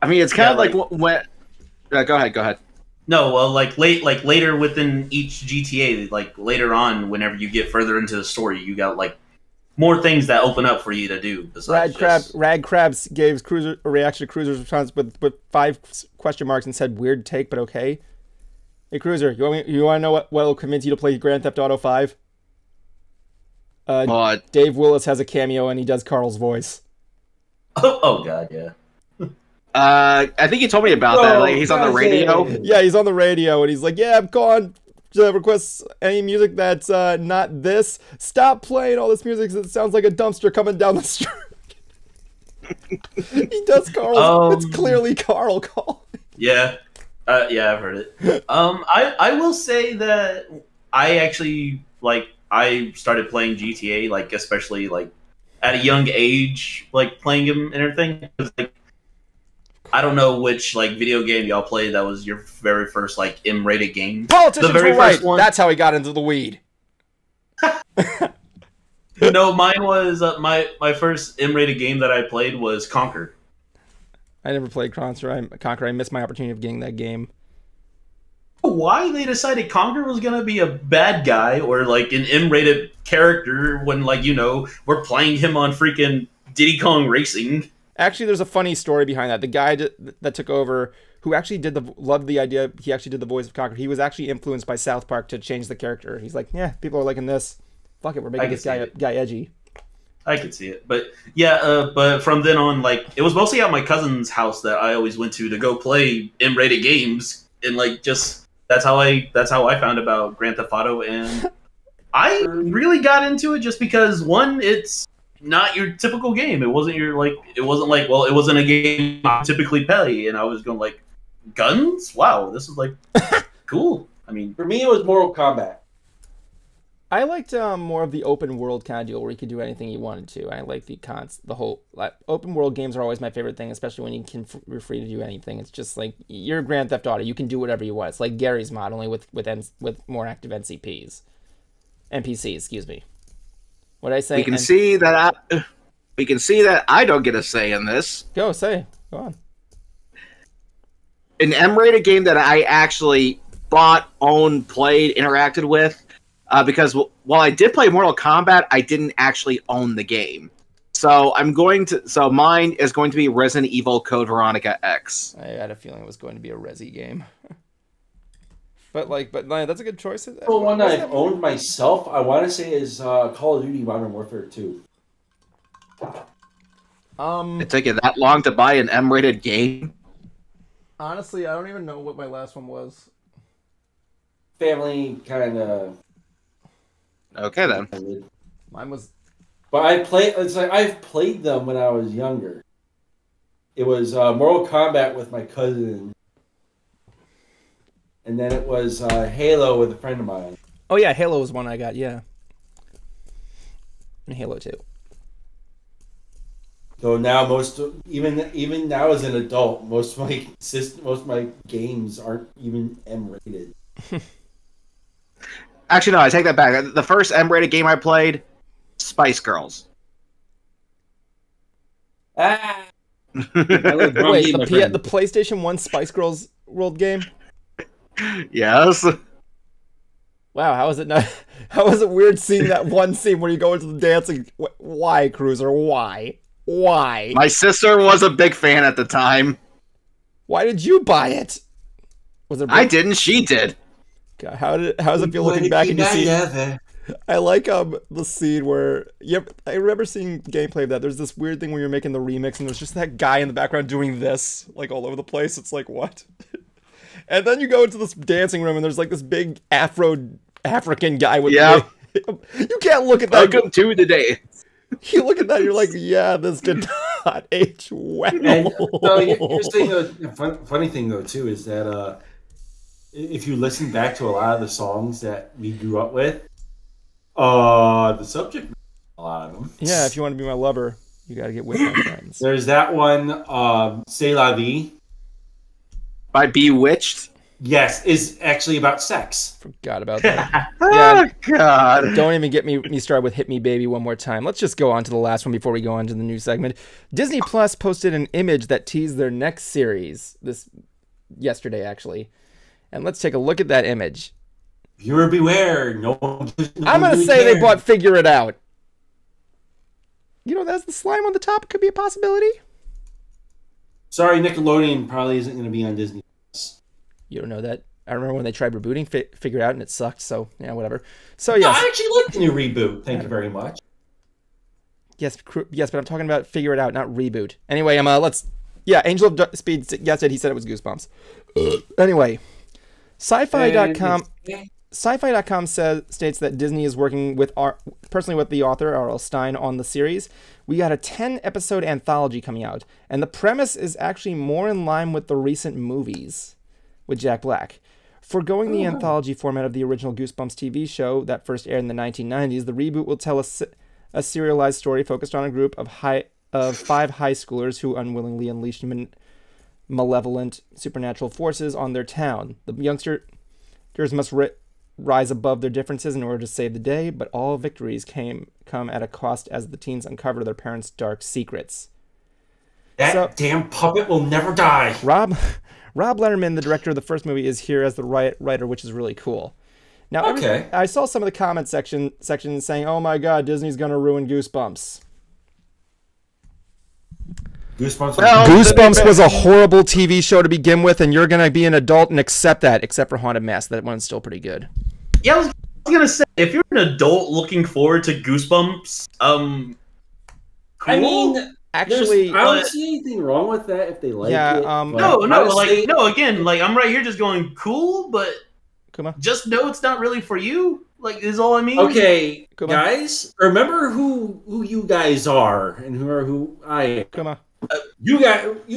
I mean, it's kind of like when. Go ahead. No, well, later within each GTA, like later on, whenever you get further into the story, you got like more things that open up for you to do. Rad Krabs gave a reaction to Cruiser's response with 5 question marks and said, "Weird take, but okay." Hey, Cruiser, you want to know what will convince you to play Grand Theft Auto 5? Dave Willis has a cameo and he does Carl's voice. Oh God, yeah. I think you told me about that. Like, he's on the radio. Yeah, he's on the radio, and he's like, "Yeah, I'm calling to request any music that's not this. Stop playing all this music. It sounds like a dumpster coming down the street." He does Carl. It's clearly Carl calling. Yeah, I've heard it. I will say that I actually I started playing GTA especially at a young age, playing him and everything. Like, I don't know which video game y'all played that was your very first M-rated game. Politicians were right. One. That's how he got into the weed. No, mine was my first M-rated game that I played was Conquer. I never played Conquer. I missed my opportunity of getting that game. Why they decided Conquer was gonna be a bad guy or an M-rated character when we're playing him on freaking Diddy Kong Racing. Actually, there's a funny story behind that. The guy that took over, who actually loved the idea, he actually did the voice of Conquer. He was actually influenced by South Park to change the character. He's like, yeah, people are liking this. Fuck it, we're making this guy edgy. I could see it, but yeah, but from then on, it was mostly at my cousin's house that I always went to go play M-rated games, and that's how I found about Grand Theft Auto, and I really got into it just because it's not your typical game. It wasn't it wasn't a game I typically play, and I was going guns? Wow, this is cool. I mean, for me, it was Mortal Kombat. I liked more of the open world kind of deal where you could do anything you wanted to. I like the whole open world games are always my favorite thing, especially when you're free to do anything. It's just you're Grand Theft Auto, you can do whatever you want. It's like Gary's mod, only with more active NPCs, excuse me. What did I say? We can see that I don't get a say in this. Go on. An M-rated game that I actually bought, owned, played, interacted with, because while I did play Mortal Kombat, I didn't actually own the game. So mine is going to be Resident Evil Code Veronica X. I had a feeling it was going to be a Resi game. But that's a good choice. The one that I've owned myself, I want to say, is Call of Duty Modern Warfare 2. It took you that long to buy an M-rated game? Honestly, I don't even know what my last one was. Family kind of. Okay then. Mine was. But I've played them when I was younger. It was Mortal Kombat with my cousin. And then it was Halo with a friend of mine. Oh yeah, Halo was one I got, yeah. And Halo 2. So now even now as an adult, most of my games aren't even M-rated. Actually, no, I take that back. The first M-rated game I played, Spice Girls. Ah. Wait, the PlayStation 1 Spice Girls World game? Yes. Wow, how is it not? How is it weird seeing that one scene where you go into the dancing? Why, Cruiser? Why? Why? My sister was a big fan at the time. Why did you buy it? Was it? I didn't. She did. God, how does it feel looking back and you see? I like the scene where I remember seeing gameplay of that. There's this weird thing where you're making the remix and there's just that guy in the background doing this like all over the place. It's like what? And then you go into this dancing room and there's like this big African guy with you can't look at that. Welcome to the day. You look at that, you're like, yeah, this did not age well. And, no, you're saying the funny thing though too is that if you listen back to a lot of the songs that we grew up with, the subject, a lot of them. Yeah, if you want to be my lover, you got to get with my friends. There's that one, "C'est la vie" by Bewitched. Yes, is actually about sex. Forgot about that. Oh, God. Don't even get me started with Hit Me Baby one more time. Let's just go on to the last one before we go on to the new segment. Disney Plus posted an image that teased their next series yesterday, actually. And let's take a look at that image. Viewer beware. No I'm going to say they bought Figure It Out. You know, that's the slime on the top. It could be a possibility. Sorry, Nickelodeon probably isn't going to be on Disney. You don't know that. I remember when they tried rebooting Figure It Out and it sucked, so yeah, whatever. So yes. No, I actually like the new reboot. Thank you very much. Yes, but I'm talking about Figure It Out, not reboot. Anyway, Angel of Speed guessed it. He said it was Goosebumps. Anyway, sci-fi.com states that Disney is working personally with the author R.L. Stine on the series. We got a 10-episode anthology coming out, and the premise is actually more in line with the recent movies with Jack Black. Forgoing the anthology format of the original Goosebumps TV show that first aired in the 1990s, the reboot will tell a serialized story focused on a group of 5 high schoolers who unwillingly unleashed malevolent supernatural forces on their town. The youngsters must rise above their differences in order to save the day, but all victories come at a cost as the teens uncover their parents' dark secrets. That damn puppet will never die. Rob Letterman, the director of the first movie, is here as the writer, which is really cool. Now, I saw some of the comment section saying, "Oh my God, Disney's gonna ruin Goosebumps." Goosebumps was a horrible TV show to begin with, and you're gonna be an adult and accept that. Except for Haunted Mass, that one's still pretty good. Yeah, I was gonna say, if you're an adult looking forward to Goosebumps, cool. I mean. Actually, I don't see anything wrong with that if they like it. Again, I'm right here just going cool, but just know it's not really for you. Like, is all I mean. Okay, guys, remember who you guys are and who I am. Come on, you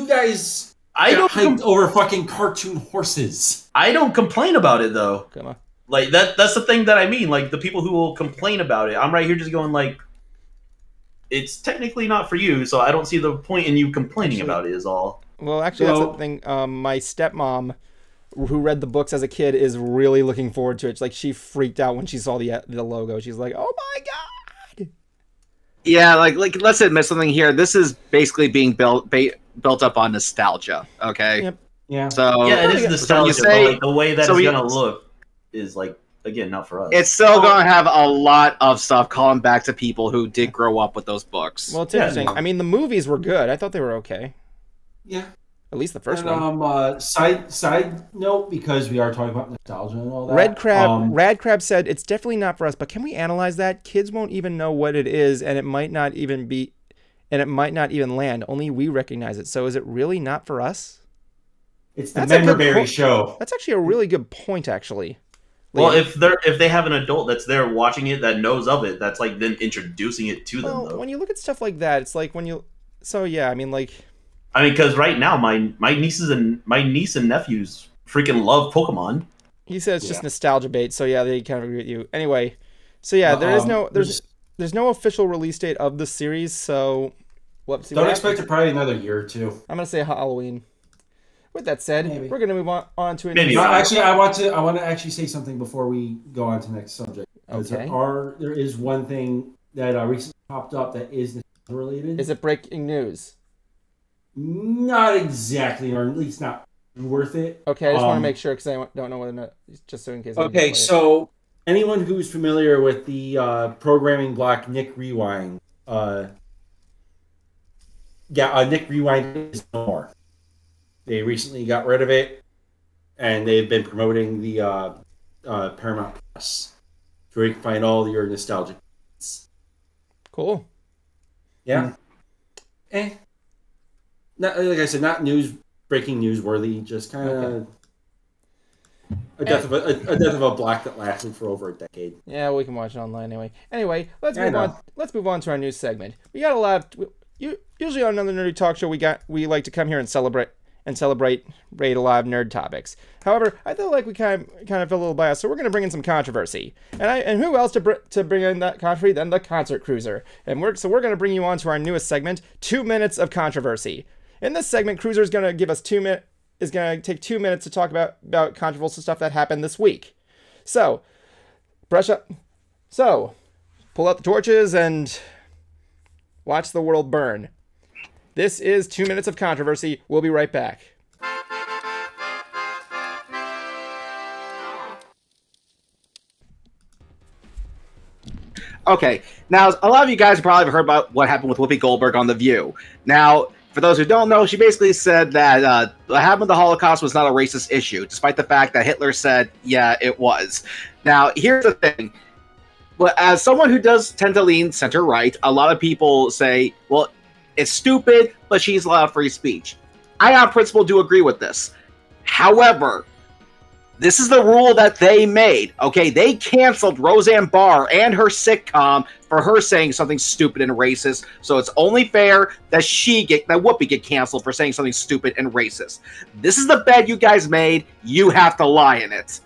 guys. I don't hyped over fucking cartoon horses. I don't complain about it though. Come on, like that's the thing that I mean. Like the people who will complain about it, I'm right here just going like. It's technically not for you, so I don't see the point in you complaining about it is all. Well, actually, that's the thing. My stepmom, who read the books as a kid, is really looking forward to it. It's like she freaked out when she saw the logo. She's like, "Oh my God!" Yeah, like let's admit something here. This is basically being built up on nostalgia. Okay. Yep. Yeah. So yeah, it is nostalgia. So but like the way that it's gonna look is like. Again, not for us. It's still going to have a lot of stuff calling back to people who did grow up with those books. Well, it's interesting. I mean, the movies were good. I thought they were okay. Yeah. At least the first one. Side note, because we are talking about nostalgia and all that. Rad Crab said, it's definitely not for us, but can we analyze that? Kids won't even know what it is, and it might not even land. Only we recognize it. So is it really not for us? It's the Memberberry show. That's actually a really good point, actually. Well, if they have an adult that's there watching it that knows of it, that's like them introducing it to them. Though. When you look at stuff like that, it's like when you. So yeah, I mean, because right now my niece and nephews freaking love Pokemon. He says it's just nostalgia bait. So yeah, they kind of agree with you. Anyway, so yeah, there's no official release date of the series. So What? See Don't what expect happens. it probably another year or two. I'm gonna say Halloween. With that said, Maybe. we're gonna move on to a Maybe. No, Yeah. actually, I want to actually say something before we go on to the next subject. Because Okay. there is one thing that recently popped up that is related. Is it breaking news? Not exactly, or at least not worth it. Okay, I just want to make sure because I don't know whether or not, just so in case. Okay, so anyone who's familiar with the programming block Nick Rewind, Nick Rewind is no more. They recently got rid of it, and they've been promoting the Paramount Plus, where you can find all your nostalgic hits. Cool. Yeah. Not, like I said, not breaking newsworthy, just kind of a death of a block that lasted for over a decade. Yeah, we can watch it online anyway. Anyway, let's move on. Let's move on to our news segment. We got a lot. Usually on another nerdy talk show, we like to come here and celebrate rate a lot of nerd topics. However, I feel like we kind of feel a little biased, so we're going to bring in some controversy. And who else to bring in that controversy than the Concert Cruiser? And we're going to bring you on to our newest segment, 2 minutes of controversy. In this segment, Cruiser is going to give us 2 minutes. Is going to take 2 minutes to talk about controversial stuff that happened this week. So, brush up. So, pull out the torches and watch the world burn. This is 2 minutes of controversy. We'll be right back. Okay, now a lot of you guys probably have heard about what happened with Whoopi Goldberg on The View. Now, for those who don't know, she basically said that what happened with the Holocaust was not a racist issue, despite the fact that Hitler said, yeah, it was. Now, here's the thing. Well, as someone who does tend to lean center-right, a lot of people say, well, it's stupid, but she's allowed free speech. I, on principle, do agree with this. However, this is the rule that they made, okay? They canceled Roseanne Barr and her sitcom for her saying something stupid and racist, so it's only fair that Whoopi get canceled for saying something stupid and racist. This is the bed you guys made. You have to lie in it.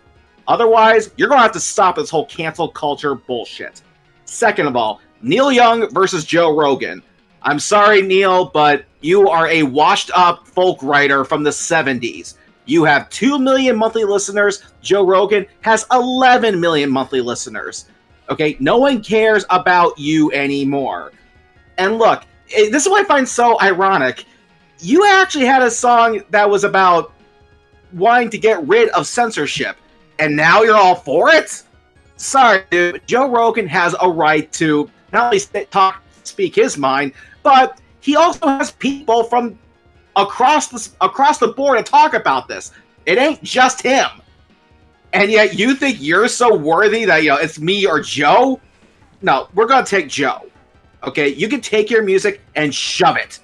Otherwise, you're going to have to stop this whole cancel culture bullshit. Second of all, Neil Young versus Joe Rogan. I'm sorry, Neil, but you are a washed-up folk writer from the 70s. You have 2 million monthly listeners. Joe Rogan has 11 million monthly listeners. Okay, no one cares about you anymore. And look, this is what I find so ironic. You actually had a song that was about wanting to get rid of censorship, and now you're all for it? Sorry, dude. Joe Rogan has a right to not only speak his mind, but he also has people from across the board to talk about this. It ain't just him. And yet you think you're so worthy that, it's me or Joe? No, we're going to take Joe. Okay, you can take your music and shove it.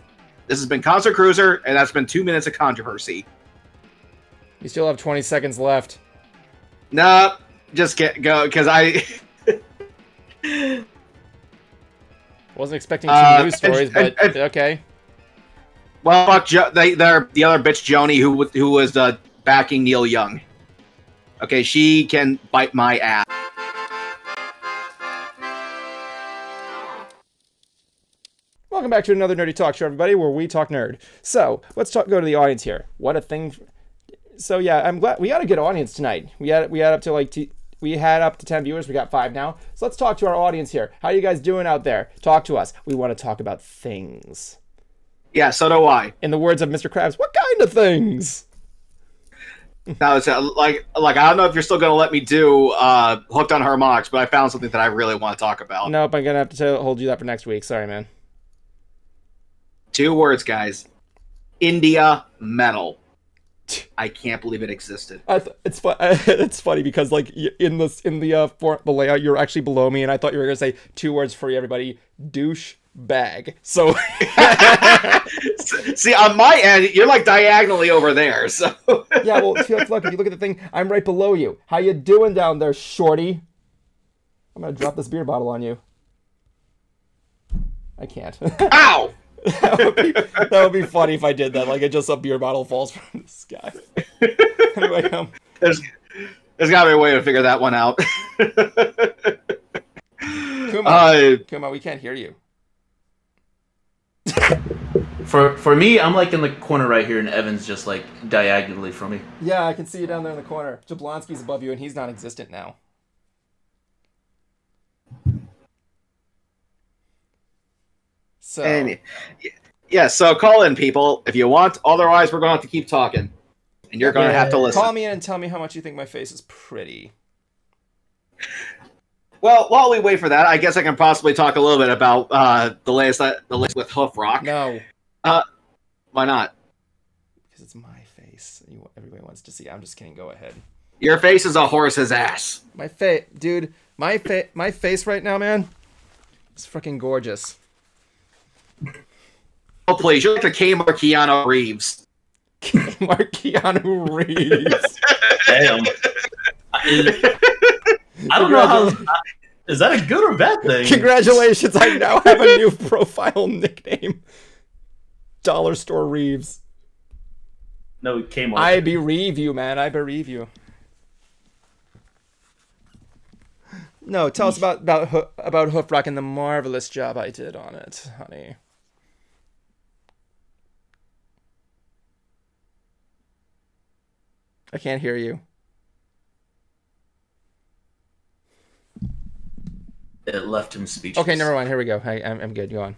This has been Concert Cruiser, and that's been 2 minutes of controversy. You still have 20 seconds left. Nah, just go, because I... Wasn't expecting some news stories, but okay. Well, fuck they're the other bitch, Joni, who was backing Neil Young. Okay, she can bite my ass. Welcome back to another Nerdy Talk Show, everybody, where we talk nerd. So, let's go to the audience here. What a thing. So, yeah, I'm glad we got a good audience tonight. We had up to 10 viewers. We got 5 now. So let's talk to our audience here. How you guys doing out there? Talk to us. We want to talk about things. Yeah, so do I. In the words of Mr. Krabs, what kind of things? Now, it's like I don't know if you're still going to let me do Hooked on Harmonics, but I found something that I really want to talk about. Nope, I'm going to have to hold you that for next week. Sorry, man. 2 words, guys. India metal. I can't believe it existed. It's funny because like in the layout you're actually below me, and I thought you were gonna say 2 words for everybody: douche bag. So see, on my end, you're like diagonally over there. So yeah, well, look, if you look at the thing, I'm right below you. How you doing down there, shorty? I'm gonna drop this beer bottle on you. I can't. Ow! That would be funny if I did that. Like, just a beer bottle falls from the sky. Anyway, there's got to be a way to figure that one out. Kuma, we can't hear you. For me, I'm like in the corner right here, and Evan's just like diagonally from me. Yeah, I can see you down there in the corner. Jablonski's above you, and he's non-existent now. So. And yeah, so call in, people, if you want. Otherwise, we're going to have to keep talking. And you're going to have to listen. Call me in and tell me how much you think my face is pretty. Well, while we wait for that, I guess I can possibly talk a little bit about the latest with Hoof Rock. No. Why not? Because it's my face. Everybody wants to see. I'm just kidding. Go ahead. Your face is a horse's ass. My face, dude. My face right now, man. It's freaking gorgeous. Oh, please. You're like the Kmart Keanu Reeves. Kmart Keanu Reeves. Damn. I don't know how. Is that a good or bad thing? Congratulations! I now have a new profile nickname. Dollar Store Reeves. No, it came off. I bereave you, man. I bereave you. No, tell us about Hoof Rock and the marvelous job I did on it, honey. I can't hear you. It left him speechless. Okay, never mind. Here we go. I'm good. Go on.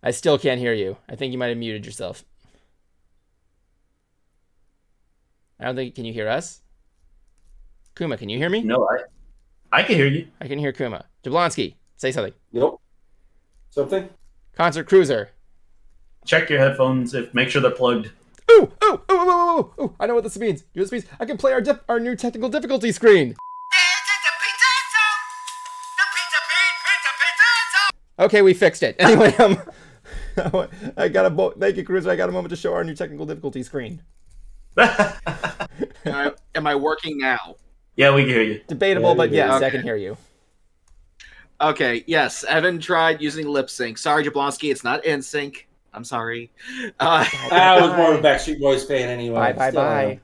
I still can't hear you. I think you might have muted yourself. I don't think... Can you hear us? Kuma, can you hear me? No, I can hear you. I can hear Kuma. Jablonski, say something. Nope. Something? Concert Cruiser. Check your headphones. Make sure they're plugged. Ooh, ooh, ooh, ooh, ooh, ooh, ooh. I know what this means. You know what this means? I can play our new technical difficulty screen. Okay, we fixed it. Anyway, I got thank you, Cruiser. I got a moment to show our new technical difficulty screen. Am I working now? Yeah, we can hear you. Debatable, but yes, okay. I can hear you. Okay, yes. Evan tried using lip sync. Sorry, Jablonski, it's not in sync. I'm sorry. I was more of a Backstreet Boys fan anyway. Bye.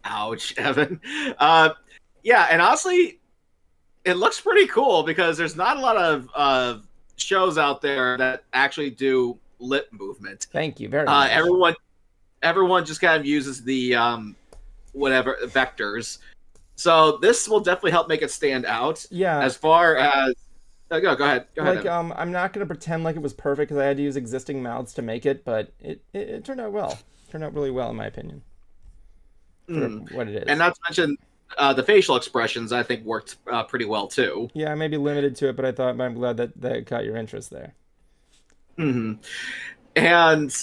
Ouch, Evan. Yeah, and honestly, it looks pretty cool because there's not a lot of shows out there that actually do lip movement. Thank you very much. Everyone just kind of uses the whatever vectors. So this will definitely help make it stand out. Yeah. As far as go ahead. Like I'm not gonna pretend like it was perfect because I had to use existing mouths to make it, but it turned out well. It turned out really well in my opinion. For what it is. And not to mention the facial expressions, I think worked pretty well too. Yeah, I may be limited to it, but I'm glad that caught your interest there. Mm-hmm. And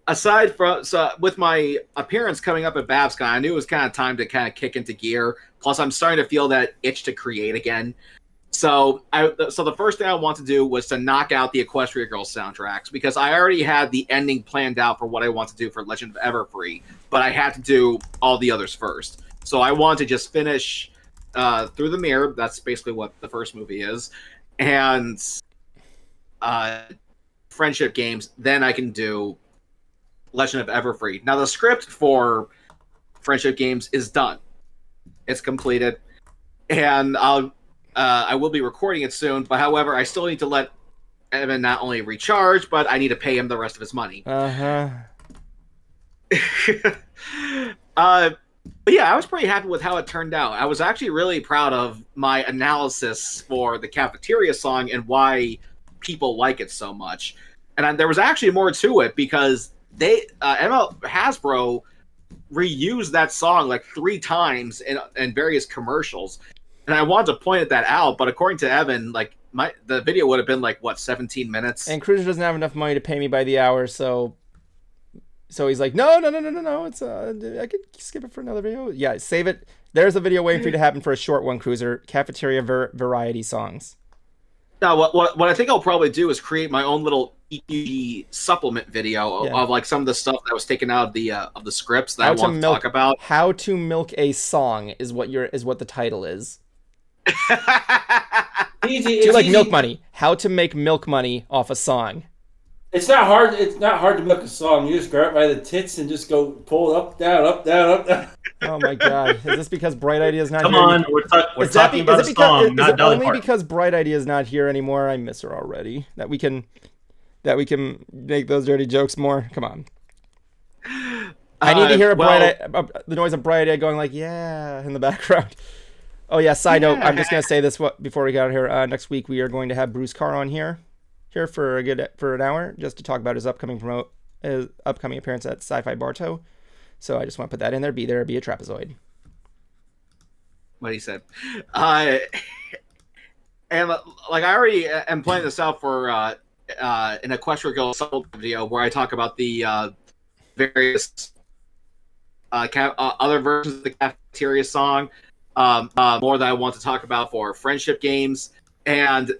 aside from with my appearance coming up at BabsCon, I knew it was kind of time to kind of kick into gear. Plus, I'm starting to feel that itch to create again. So the first thing I want to do was to knock out the Equestria Girls soundtracks because I already had the ending planned out for what I want to do for Legend of Everfree, but I had to do all the others first. So I want to just finish Through the Mirror. That's basically what the first movie is, and Friendship Games. Then I can do Legend of Everfree. Now the script for Friendship Games is done. It's completed, and I will be recording it soon. But however, I still need to let Evan not only recharge, but I need to pay him the rest of his money. But yeah, I was pretty happy with how it turned out. I was actually really proud of my analysis for the Cafeteria song and why people like it so much. And there was actually more to it because Hasbro reused that song like 3 times in various commercials. And I wanted to point that out, but according to Evan, like the video would have been like, what, 17 minutes? And Cruiser doesn't have enough money to pay me by the hour, so he's like, no. It's I could skip it for another video. Yeah, save it. There's a video waiting for you to happen for a short one, Cruiser. Cafeteria variety songs. Now, what I think I'll probably do is create my own little EQG supplement video of like some of the stuff that was taken out of the scripts that I want to talk about. How to milk a song is what the title is. Easy. Do you like milk money? How to make milk money off a song. It's not hard. It's not hard to milk a song. You just grab it by the tits and just go pull it up, down, up, down, up, down. Oh my god. Is this because Bright Idea is not Come here? on, we're talking about a song, is not it Dolly only Parton. because Bright Idea is not here anymore? I miss her already. That we can make those dirty jokes more. Come on. I need to hear the noise of Bright Idea going like, yeah, in the background. Oh yeah, side note, I'm just going to say this before we get out of here. Next week we are going to have Bruce Carr on here for an hour just to talk about his upcoming appearance at Sci-Fi Bartow. So I just want to put that in there. Be there, be a trapezoid. What he said. And like I already am playing this out for an Equestria Guild video where I talk about the various other versions of the Cafeteria song, more that I want to talk about for friendship games and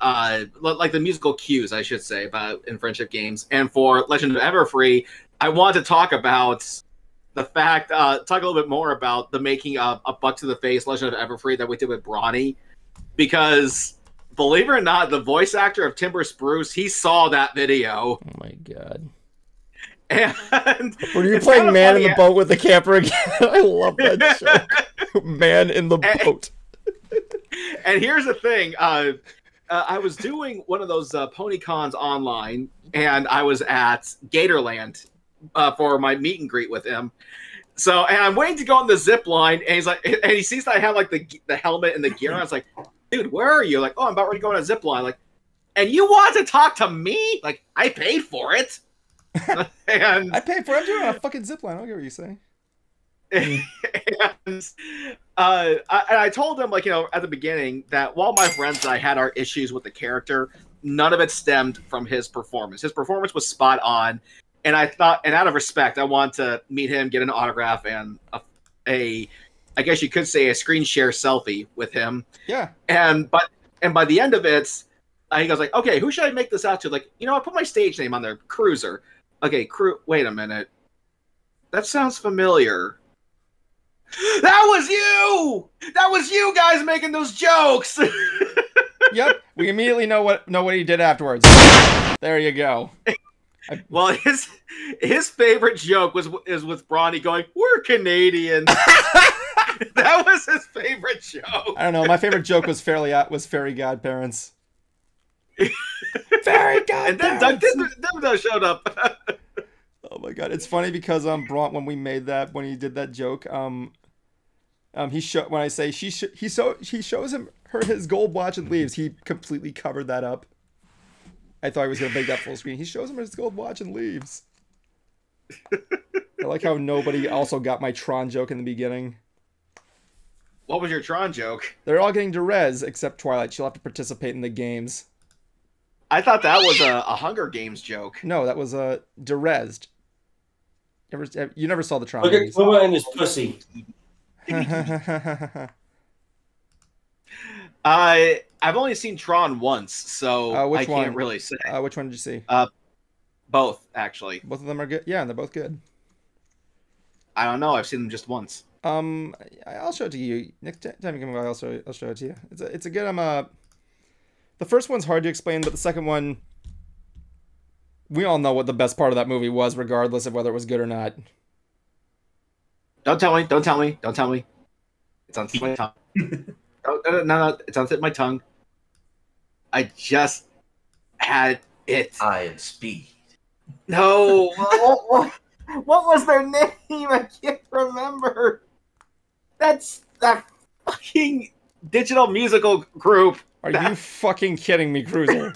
like the musical cues, I should say, about in friendship games. And for Legend of Everfree, I want to talk about the fact, talk a little bit more about the making of A Buck to the Face Legend of Everfree that we did with Brawny. Because, believe it or not, the voice actor of Timber Spruce, he saw that video. Oh my god. And were you playing Man in the Boat with the camper again? I love that show. Man in the Boat. And here's the thing. I was doing one of those PonyCons online, and I was at Gatorland for my meet and greet with him. So, and I'm waiting to go on the zip line, and he's like, and he sees that I have like the helmet and the gear. And I was like, dude, where are you? Like, oh, I'm about ready to go on a zip line. Like, and you want to talk to me? Like, I paid for it. And I paid for it. I'm doing a fucking zip line. I don't get what you say. And I told him, like, at the beginning that while my friends and I had our issues with the character, none of it stemmed from his performance. His performance was spot on. And I thought, and out of respect, I want to meet him, get an autograph, and I guess you could say a screen share selfie with him. Yeah. And by the end of it, he goes like, okay, who should I make this out to? Like, I put my stage name on there, Cruiser. Okay, wait a minute. That sounds familiar. That was you! That was you guys making those jokes! Yep, we immediately know what he did afterwards. There you go. Well, his favorite joke is with Brawny going, "We're Canadian." That was his favorite joke. I don't know. My favorite joke was Fairy Godparents. Fairy Godparents. And then Doug showed up. Oh my god, it's funny because when we made that, when he did that joke, he shows her his gold watch and leaves. He completely covered that up. I thought he was gonna make that full screen. He shows him his gold watch and leaves. I like how nobody also got my Tron joke in the beginning. What was your Tron joke? They're all getting Derez except Twilight. She'll have to participate in the games. I thought that was a Hunger Games joke. No, that was Derezed. You never saw the Tron Look movies. at Puma and his pussy. I've only seen Tron once, so I can't really say. Which one did you see? Both, actually. Both of them are good. Yeah, they're both good. I don't know. I've seen them just once. I'll show it to you next time you come by. I'll show it to you. It's a good. The first one's hard to explain, but the second one, we all know what the best part of that movie was, regardless of whether it was good or not. Don't tell me. Don't tell me. Don't tell me. It's on my tongue. No, it's on my tongue. I just had it. Iron Speed. No. What was their name? I can't remember. That's that fucking digital musical group. Are you fucking kidding me, Cruiser?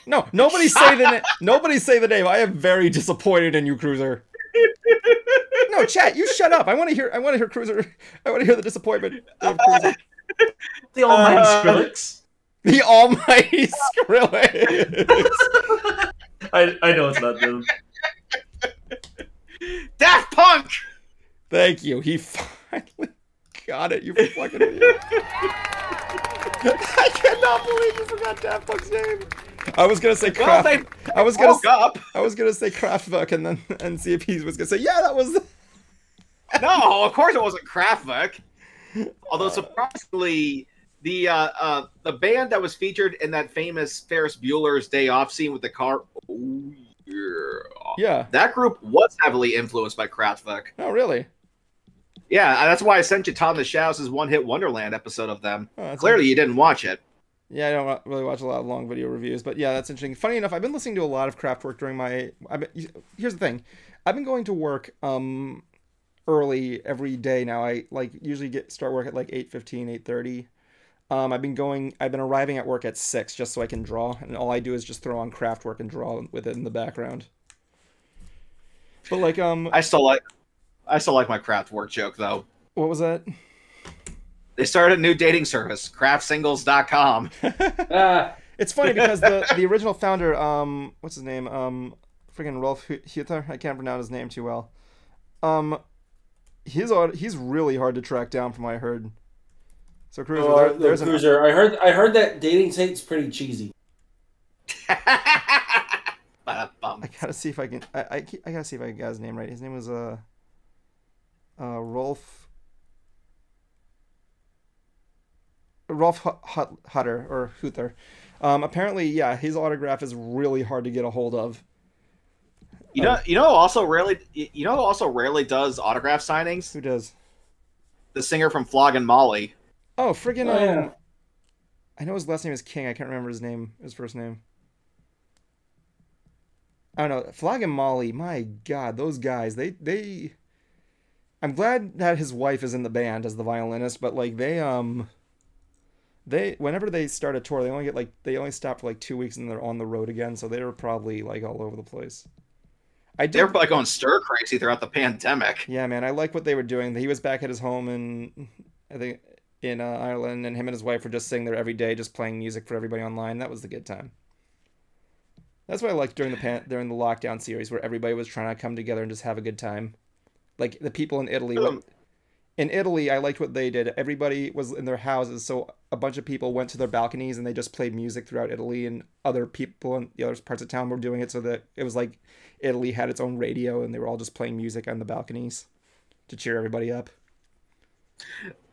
No, nobody say the name. Nobody say the name. I am very disappointed in you, Cruiser. No, chat, you shut up. I want to hear Cruiser. I want to hear the disappointment of Cruiser. The Almighty Skrillex. The Almighty Skrillex. I know it's not them. Daft Punk. Thank you. He finally got it. You fucking idiot. I cannot believe you forgot Daft Punk's name. I was gonna say Kraft. I was gonna say Kraftwerk and see if he was gonna say that was. No, of course it wasn't Kraftwerk. Although surprisingly, the band that was featured in that famous Ferris Bueller's Day Off scene with the car. Oh, yeah. Yeah. That group was heavily influenced by Kraftwerk. Oh, really? Yeah, that's why I sent you Thomas Schaus's One Hit Wonderland episode of them. Oh, Clearly, you didn't watch it. Yeah, I don't really watch a lot of long video reviews, but yeah, that's interesting. Funny enough, I've been listening to a lot of Kraftwerk during my. Here's the thing, I've been going to work early every day now. I usually start work at like 8:15, 8:30. I've been arriving at work at 6 just so I can draw, and all I do is just throw on Kraftwerk and draw with it in the background. But like I still like my Kraftwerk joke though. What was that? They started a new dating service, craftsingles.com. It's funny because the original founder, what's his name? Friggin' Rolf Hutter. I can't pronounce his name too well. He's really hard to track down from what I heard. So Cruiser, there's Cruiser. I heard that dating site's pretty cheesy. I gotta see if I can. I gotta see if I got his name right. His name was Rolf Hutter or Huther. Apparently, yeah, his autograph is really hard to get a hold of. You know who also rarely does autograph signings? Who does? The singer from Floggin' Molly. Oh, friggin' yeah. I know his last name is King. I can't remember his first name. I don't know. Floggin' Molly, my God, those guys, they I'm glad that his wife is in the band as the violinist, but like they whenever they start a tour, they only stop for like 2 weeks and they're on the road again, so they were probably like all over the place. They were probably going stir crazy throughout the pandemic. Yeah, man, I like what they were doing. He was back at his home I think in Ireland, and him and his wife were just sitting there every day, just playing music for everybody online. That was the good time. That's what I liked during the lockdown series, where everybody was trying to come together and just have a good time. Like the people in Italy. In Italy, I liked what they did. Everybody was in their houses, so a bunch of people went to their balconies and they just played music throughout Italy, and other people in the other parts of town were doing it, so that it was like Italy had its own radio and they were all just playing music on the balconies to cheer everybody up.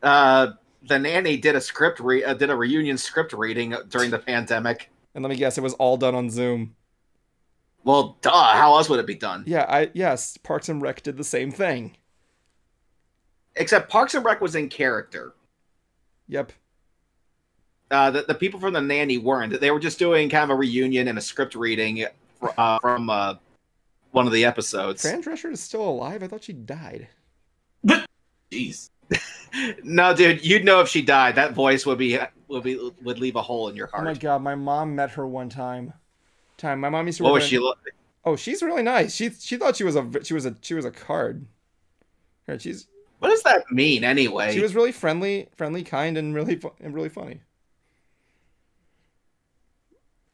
The Nanny did a reunion script reading during the pandemic. And let me guess, it was all done on Zoom. Well, duh. How else would it be done? Yeah, yes, Parks and Rec did the same thing. Except Parks and Rec was in character. Yep. The people from The Nanny weren't. They were just doing kind of a reunion and a script reading from one of the episodes. Fran Drescher is still alive? I thought she died. Jeez. No, dude, you'd know if she died. That voice would leave a hole in your heart. Oh my God, my mom met her one time. My mom used to. What was she like? Oh, she's really nice. She thought she was a card. She's. What does that mean anyway? She was really friendly, kind, and really funny.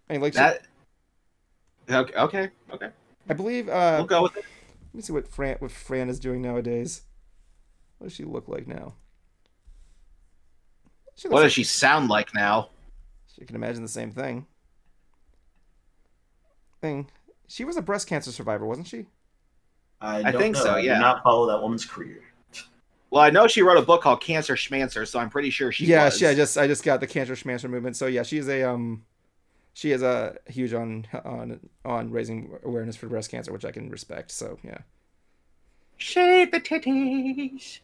I mean, like that. Okay. I believe. We'll go with it. Let me see what Fran is doing nowadays. What does she look like now? What does she sound like now? You can imagine the same thing. She was a breast cancer survivor, wasn't she? I think so. Yeah. I do not follow that woman's career. Well, I know she wrote a book called Cancer Schmancer, so I'm pretty sure she was. Yeah, I just got the Cancer Schmancer movement. So yeah, she is a huge on raising awareness for breast cancer, which I can respect. So yeah. Shave the titties.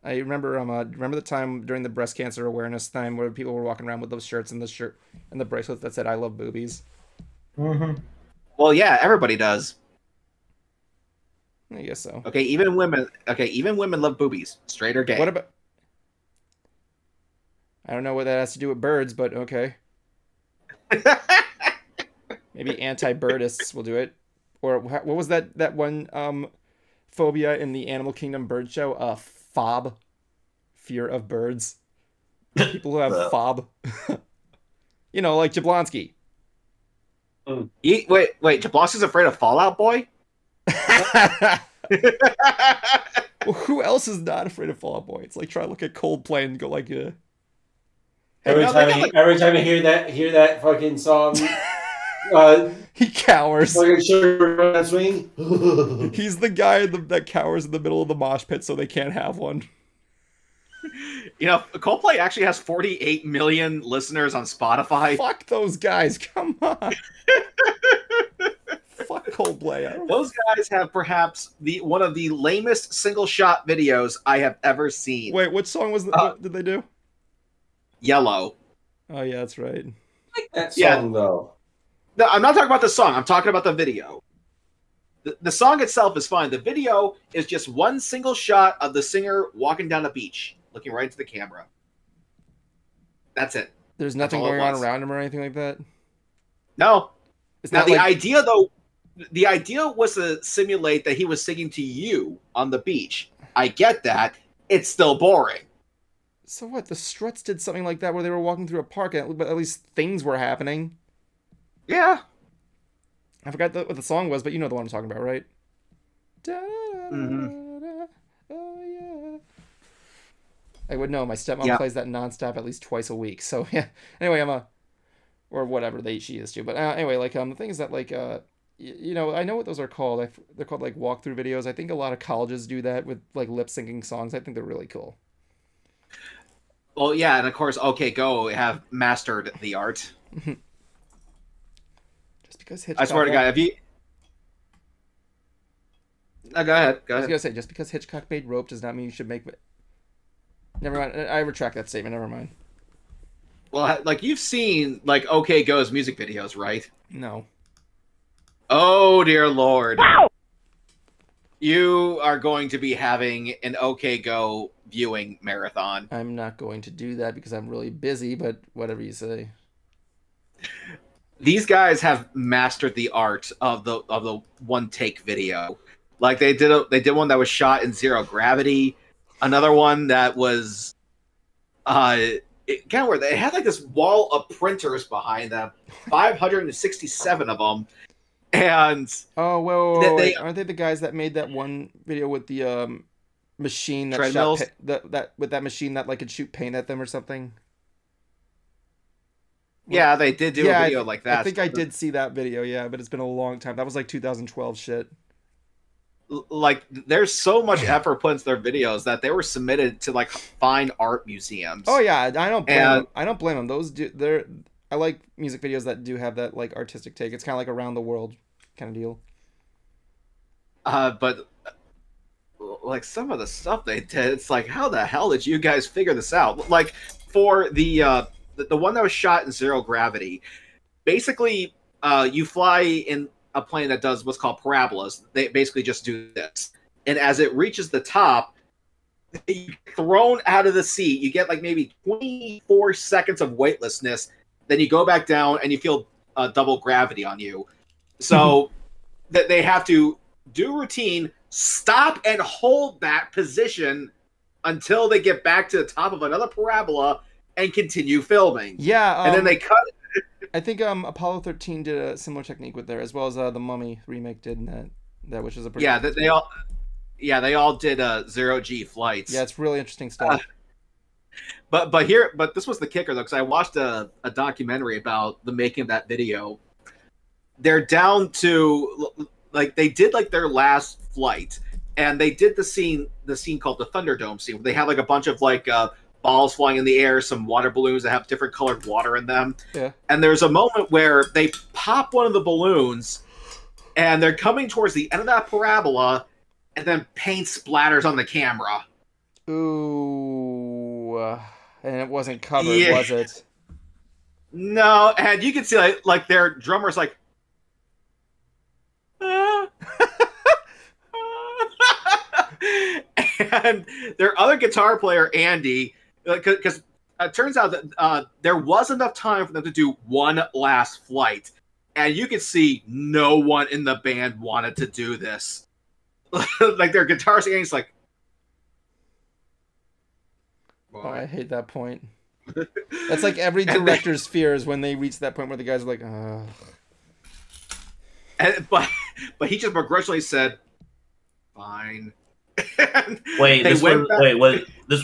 I remember the time during the breast cancer awareness time where people were walking around with those shirts and the bracelets that said "I love boobies." Mm-hmm. Well, yeah, everybody does. I guess so. Okay, even women love boobies, straight or gay. What about? I don't know what that has to do with birds, but okay. Maybe anti-birdists will do it. Or what was that one phobia in the Animal Kingdom bird show? Fob. Fear of birds. People who have fob. You know, like Jablonski. Wait, Jablonski's afraid of Fallout Boy? Well, who else is not afraid of Fall Out Boy? It's like trying to look at Coldplay and go like, every time I hear that fucking song, he cowers. Fucking sugar swing. He's the guy that cowers in the middle of the mosh pit so they can't have one. You know, Coldplay actually has 48 million listeners on Spotify. Fuck those guys. Come on. Fuck Coldplay. Those guys have perhaps one of the lamest single shot videos I have ever seen. Wait, what song was what did they do? Yellow. Oh yeah, that's right. That song though. No, I'm not talking about the song. I'm talking about the video. The song itself is fine. The video is just one single shot of the singer walking down a beach, looking right into the camera. That's it. There's nothing going on around him or anything like that? No. It's now, not the idea, though, the idea was to simulate that he was singing to you on the beach. I get that. It's still boring. So what? The Struts did something like that where they were walking through a park, but at least things were happening. Yeah. I forgot what the song was, but you know the one I'm talking about, right? Mm-hmm. Oh yeah. I would know. My stepmom plays that nonstop at least twice a week. So yeah. Anyway, or whatever she is too. But anyway, like the thing is that like you know, I know what those are called. They're called like walkthrough videos. I think a lot of colleges do that with like lip syncing songs. I think they're really cool. Well, yeah, and of course, OK Go have mastered the art. Just because Hitchcock... I swear to God, have you... No, go ahead. I was going to say, just because Hitchcock made Rope does not mean you should make... Never mind. I retract that statement. Never mind. Well, like, you've seen, like, OK Go's music videos, right? No. Oh, dear Lord. Wow! You are going to be having an OK Go viewing marathon. I'm not going to do that because I'm really busy, but whatever you say. These guys have mastered the art of the one take video. Like they did one that was shot in zero gravity, another one that was it kind of weird. They had like this wall of printers behind them, 567 of them, and wait. Aren't they the guys that made that one video with the machine that treadmills? With that machine that like could shoot paint at them or something? Yeah, they did do a video like that. I think I did see that video, yeah, but it's been a long time. That was like 2012 shit. Like, there's so much effort put into their videos that they were submitted to like fine art museums. Oh yeah, I don't blame them. I don't blame them. I like music videos that do have that like artistic take. It's kind of like around the world kind of deal. But like some of the stuff they did, it's like, how the hell did you guys figure this out? Like for the one that was shot in zero gravity, basically, you fly in a plane that does what's called parabolas. They basically just do this. And as it reaches the top, you're thrown out of the seat. You get like maybe 24 seconds of weightlessness. Then you go back down and you feel double gravity on you. So that they have to do routine, stop and hold that position until they get back to the top of another parabola and continue filming. Yeah. And then they cut it. I think Apollo 13 did a similar technique with there, as well as the Mummy remake did in that which is a pretty they all did 0G flights. Yeah, it's really interesting stuff. But this was the kicker though, because I watched a documentary about the making of that video. They're down to like they did like their last flight, and they did the scene called the Thunderdome scene, where they have like a bunch of like balls flying in the air, some water balloons that have different colored water in them. Yeah. And there's a moment where they pop one of the balloons, and they're coming towards the end of that parabola, and then paint splatters on the camera. Ooh. And it wasn't covered, was it? No, and you can see like their drummer's like, and their other guitar player, Andy, because it turns out that there was enough time for them to do one last flight, and you could see no one in the band wanted to do this. Like their guitarist, Andy's like, oh, I hate that point. That's like every director's fears when they reach that point where the guys are like, ugh. But he just begrudgingly said, "Fine." This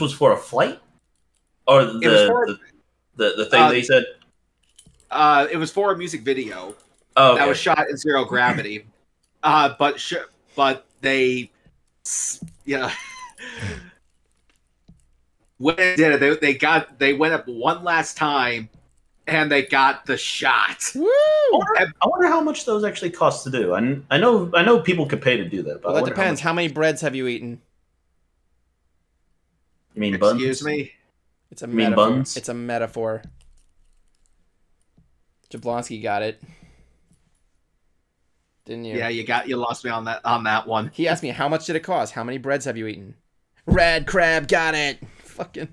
was for a flight, or the thing they said. It was for a music video. Oh, okay. That was shot in zero gravity. But they, when they did it, they went up one last time, and they got the shot. Woo! I wonder how much those actually cost to do. I know people could pay to do that. But Well, I that wonder depends. How many breads have you eaten? You mean buns? Excuse me? It's a You mean metaphor. buns? It's a metaphor. Jablonski got it. Didn't you? Yeah, you lost me on that one. He asked me, how much did it cost? How many breads have you eaten? Rad Crab got it. Fucking.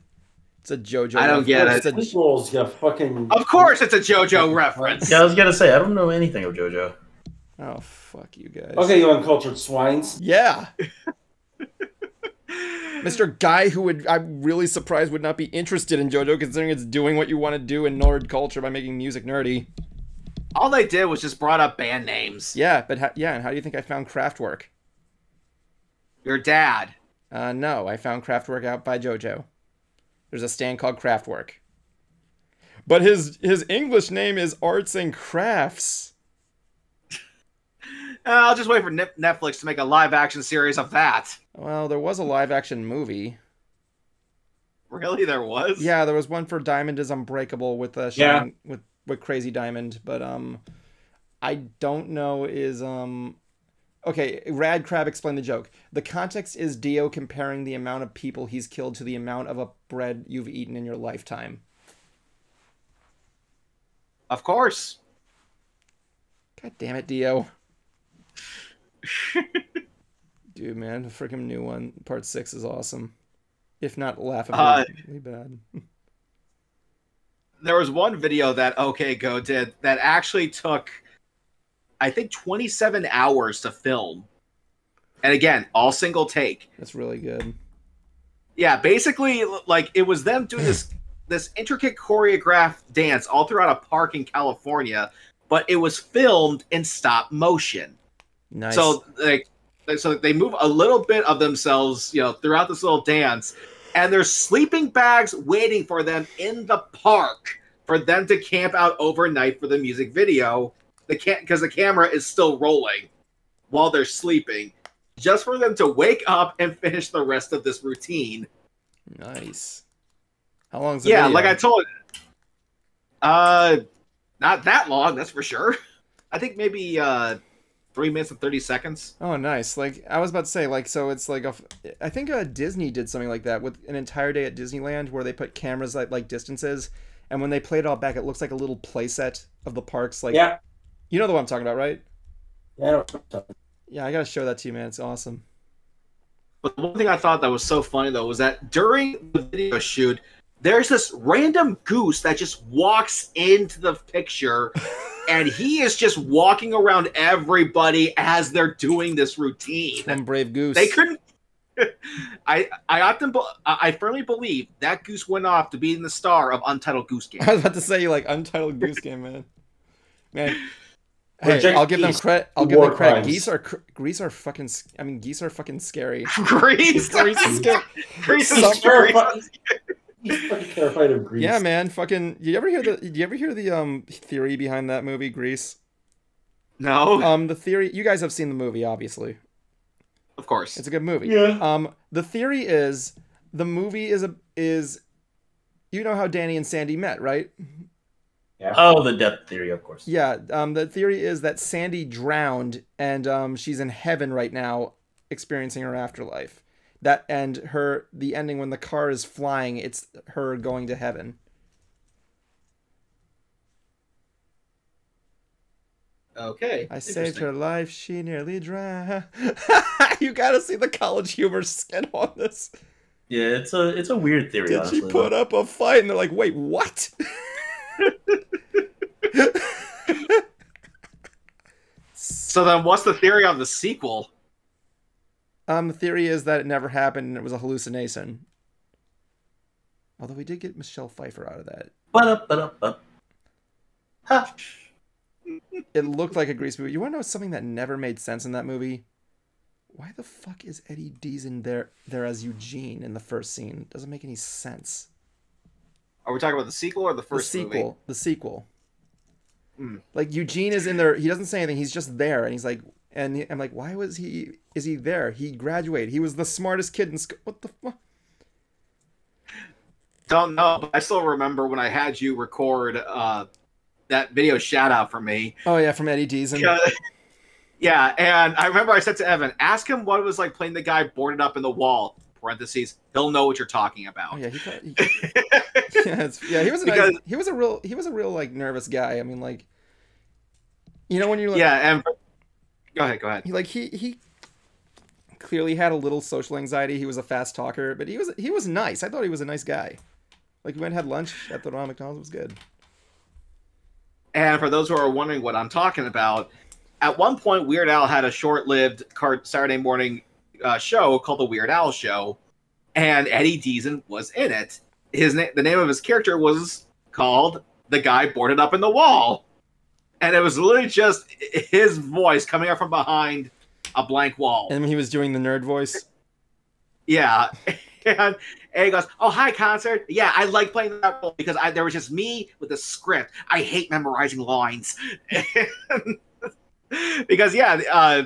It's a JoJo. I don't get it. This roll's got fucking. Of course, it's a JoJo reference. Yeah, I was gonna say I don't know anything of JoJo. Oh, fuck you guys. Okay, you uncultured swines. Yeah. Mr. Guy, who I'm really surprised would not be interested in JoJo, considering it's doing what you want to do in nerd culture by making music nerdy. All they did was just brought up band names. Yeah, but and how do you think I found Kraftwerk? Your dad. No, I found Kraftwerk out by JoJo. There's a stand called Kraftwerk. But his English name is Arts and Crafts. I'll just wait for Netflix to make a live-action series of that. Well, there was a live-action movie. Really, there was? Yeah, there was one for Diamond is Unbreakable with with Crazy Diamond, but I don't know is okay, Rad Crab explained the joke. The context is Dio comparing the amount of people he's killed to the amount of a bread you've eaten in your lifetime. Of course. God damn it, Dio. Dude, man, the freaking new one, part 6 is awesome. If not laughably bad. There was one video that OK Go did that actually took, I think, 27 hours to film. And again, all single take. That's really good. Yeah, basically, like, it was them doing this intricate choreographed dance all throughout a park in California, but it was filmed in stop motion. Nice. So they move a little bit of themselves, throughout this little dance, and there's sleeping bags waiting for them in the park for them to camp out overnight for the music video. Because the camera is still rolling while they're sleeping, just for them to wake up and finish the rest of this routine. Nice. How long is the video? video? Like I told not that long, that's for sure. I think maybe 3 minutes and 30 seconds. Oh, nice. Like, I was about to say, like, so it's like, I think Disney did something like that with an entire day at Disneyland where they put cameras at, like, distances, and when they play it all back, it looks like a little playset of the parks. Like, yeah. You know the one I'm talking about, right? Yeah. Yeah, I gotta show that to you, man. It's awesome. But the one thing I thought that was so funny, though, was that during the video shoot, there's this random goose that just walks into the picture, and he is just walking around everybody as they're doing this routine. One brave goose. They couldn't. I firmly believe that goose went off to be the star of Untitled Goose Game. I was about to say, like, Untitled Goose Game, man. Man. Hey, I'll give them credit. I'll give them credit. Geese are fucking. I mean, geese are fucking scary. Grease is scary. Grease is scary. He's fucking terrified of Grease. Yeah, man. Fucking. Did you ever hear the theory behind that movie, Grease? No. The theory. You guys have seen the movie, obviously. Of course. It's a good movie. Yeah. The theory is the movie is. You know how Danny and Sandy met, right? Yeah. Oh, the death theory, of course. Yeah, the theory is that Sandy drowned and she's in heaven right now, experiencing her afterlife. The ending when the car is flying, it's her going to heaven. Okay. I saved her life, she nearly drowned. You gotta see the College Humor skit on this. Yeah, it's a weird theory. Did honestly, she put up a fight? And they're like, wait, what? So then what's the theory on the sequel? The theory is that it never happened and it was a hallucination. Although we did get Michelle Pfeiffer out of that. Ha. It looked like a Grease movie. You want to know something that never made sense in that movie? Why the fuck is Eddie Deason there as Eugene in the first scene? It doesn't make any sense. Are we talking about the sequel or the first movie? The sequel. Like, Eugene is in there. He doesn't say anything. He's just there. And he's like, and I'm like, why is he there? He graduated. He was the smartest kid in school. What the fuck? don't know, but I still remember when I had you record that video shout out for me. Oh yeah, from Eddie Deason. Yeah, and I remember I said to Evan, ask him what it was like playing the guy boarded up in the wall. Parentheses, he'll know what you're talking about. Oh yeah, he was a nice, he was a real like nervous guy. I mean, like, you know, when you're like, yeah, and go ahead. He clearly had a little social anxiety. He was a fast talker, but he was nice. I thought he was a nice guy. Like, we went and had lunch at the Ronald McDonald's. It was good. And for those who are wondering what I'm talking about, at one point Weird Al had a short-lived Saturday morning show called The Weird Al Show, and Eddie Deason was in it. The name of his character was called The Guy Boarded Up in the Wall. And it was literally just his voice coming up from behind a blank wall. And he was doing the nerd voice? Yeah. And he goes, oh, hi, concert. Yeah, I like playing that role because there was just me with a script. I hate memorizing lines. Because, yeah,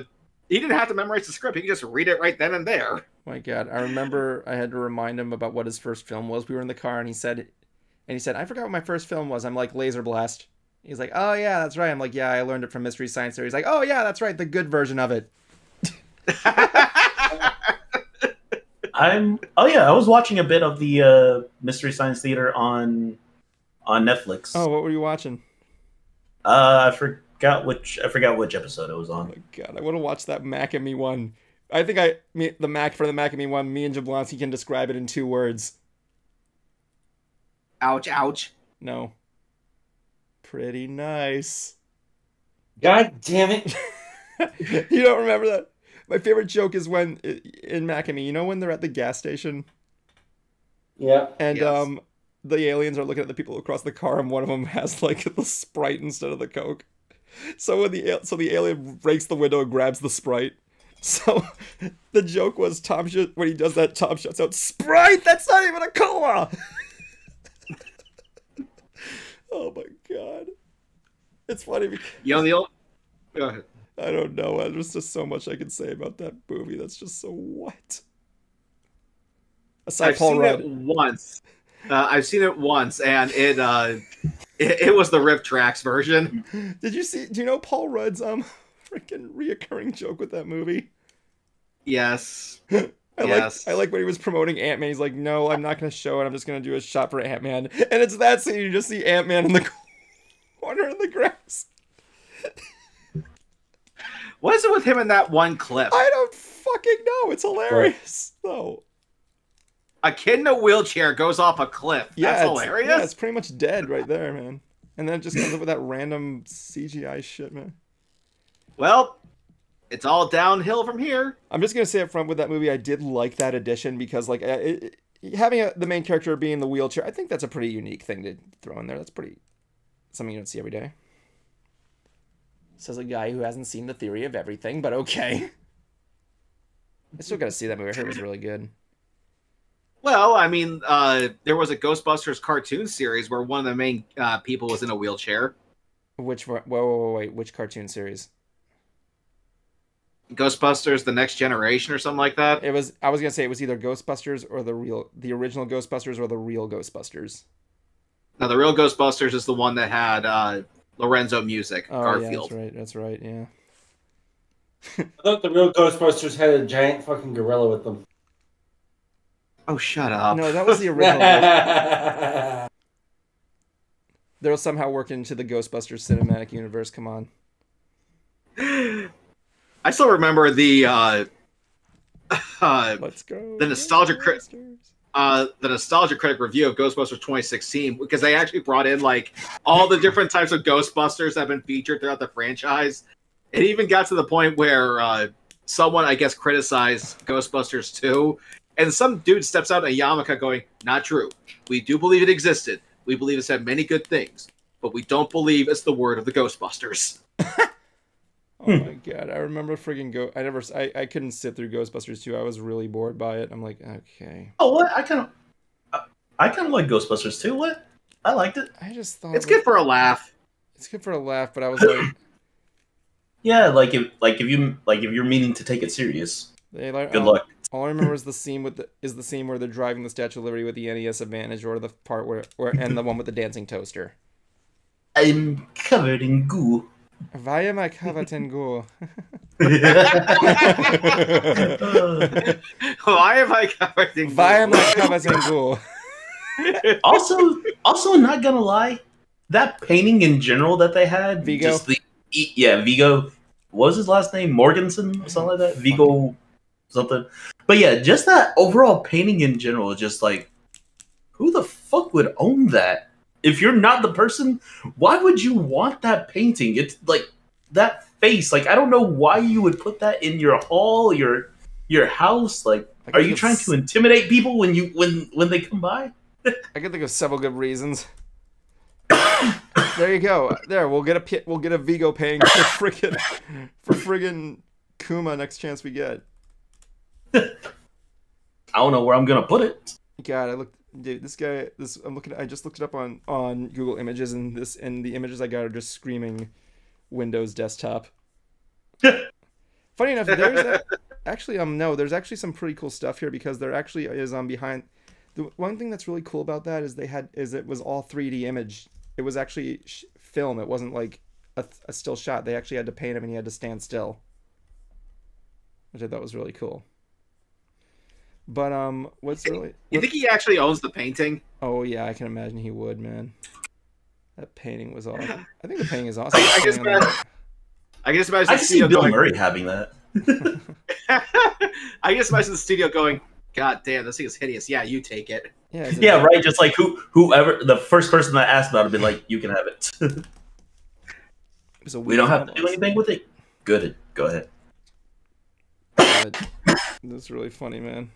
he didn't have to memorize the script. He could just read it right then and there. My God. I remember I had to remind him about what his first film was. We were in the car, and he said, I forgot what my first film was. I'm like, Laser Blast. He's like, oh, yeah, that's right. I'm like, yeah, I learned it from Mystery Science Theater. He's like, oh, yeah, that's right. The good version of it. I was watching a bit of the Mystery Science Theater on Netflix. Oh, what were you watching? I forgot which episode it was on. Oh my God, I want to watch that Mac and Me one. I think the Mac and Me one, me and Jablonski can describe it in 2 words. Ouch, ouch. No. Pretty nice. God damn it. You don't remember that? My favorite joke is when in Mac and Me, you know when they're at the gas station? Yeah. And Yes. The aliens are looking at the people across the car, and one of them has like the Sprite instead of the Coke. So when the alien breaks the window and grabs the Sprite. So the joke was when he does that, Tom shuts out, Sprite. That's not even a cola. Oh my God, it's funny because Go ahead. I don't know. There's just so much I can say about that movie. That's just so what. Aside I've Paul seen Rudd. it once. I've seen it once, and it was the Rip Tracks version. Do you know Paul Rudd's freaking reoccurring joke with that movie? Yes. I like when he was promoting Ant-Man. He's like, no, I'm not going to show it. I'm just going to do a shot for Ant-Man. And it's that scene. You just see Ant-Man in the corner in the grass. What is it with him in that one clip? I don't fucking know. It's hilarious. No. A kid in a wheelchair goes off a cliff. Yeah, That's hilarious. Yeah, it's pretty much dead right there, man. And then it just comes up with that random CGI shit, man. Well, it's all downhill from here. I'm just going to say up front with that movie, I did like that addition because, like, having the main character be in the wheelchair, I think that's a pretty unique thing to throw in there. That's something you don't see every day. Says a guy who hasn't seen The Theory of Everything, but okay. I still got to see that movie. I heard it was really good. Well, I mean, there was a Ghostbusters cartoon series where one of the main people was in a wheelchair. Wait, which cartoon series? Ghostbusters: The Next Generation or something like that. I was gonna say it was either Ghostbusters or the original Ghostbusters or the real Ghostbusters. Now, the real Ghostbusters is the one that had Lorenzo Music, Garfield. Yeah, that's right, yeah. I thought the real Ghostbusters had a giant fucking gorilla with them. Oh, shut up. No, that was the original. They'll somehow work into the Ghostbusters cinematic universe. Come on. I still remember the Let's go. the nostalgia critic review of Ghostbusters 2016, because they actually brought in like all the different types of Ghostbusters that have been featured throughout the franchise. It even got to the point where someone, I guess, criticized Ghostbusters 2, and some dude steps out in a yarmulke going, "Not true. We do believe it existed. We believe it's had many good things, but we don't believe it's the word of the Ghostbusters." Oh my God, I remember friggin' I couldn't sit through Ghostbusters 2. I was really bored by it. I'm like, okay. Oh, what? I kind of like Ghostbusters too. What? I liked it. I just thought It's good for a laugh. It's good for a laugh, but I was like, Yeah, if you're meaning to take it serious, good luck. All I remember is the scene where they're driving the Statue of Liberty with the NES Advantage, or the part and the one with the dancing toaster. I'm covered in goo. Why am I covered in goo? Why am I covered in Why am I covered in goo? Also, not gonna lie, that painting in general that they had, Vigo? just Vigo. What was his last name? Morganson or something like that. Vigo, something. But yeah, just that overall painting in general is just like, who the fuck would own that? If you're not the person, why would you want that painting? It's like that face. Like, I don't know why you would put that in your hall, your house. Like, are you trying to intimidate people when they come by? I can think of several good reasons. There you go. There, we'll get a Vigo paying for friggin' Kuma next chance we get. I don't know where I'm gonna put it. God, I just looked it up on Google Images, and the images I got are just screaming Windows desktop. Funny enough, there's actually some pretty cool stuff here, because there actually is behind. The one thing that's really cool about that is it was all 3D image. It was actually film. It wasn't like a still shot. They actually had to paint him, and he had to stand still, which I thought was really cool. But You think he actually owns the painting? Oh yeah, I can imagine he would, man. That painting was awesome. I think the painting is awesome. I guess imagine I see Bill Murray having that. I guess imagine the studio going, God damn, this thing is hideous. Yeah, you take it. Yeah, right. Just like whoever the first person that asked about it, be like, you can have it. We don't have to do anything with it. Good. Go ahead. That's really funny, man.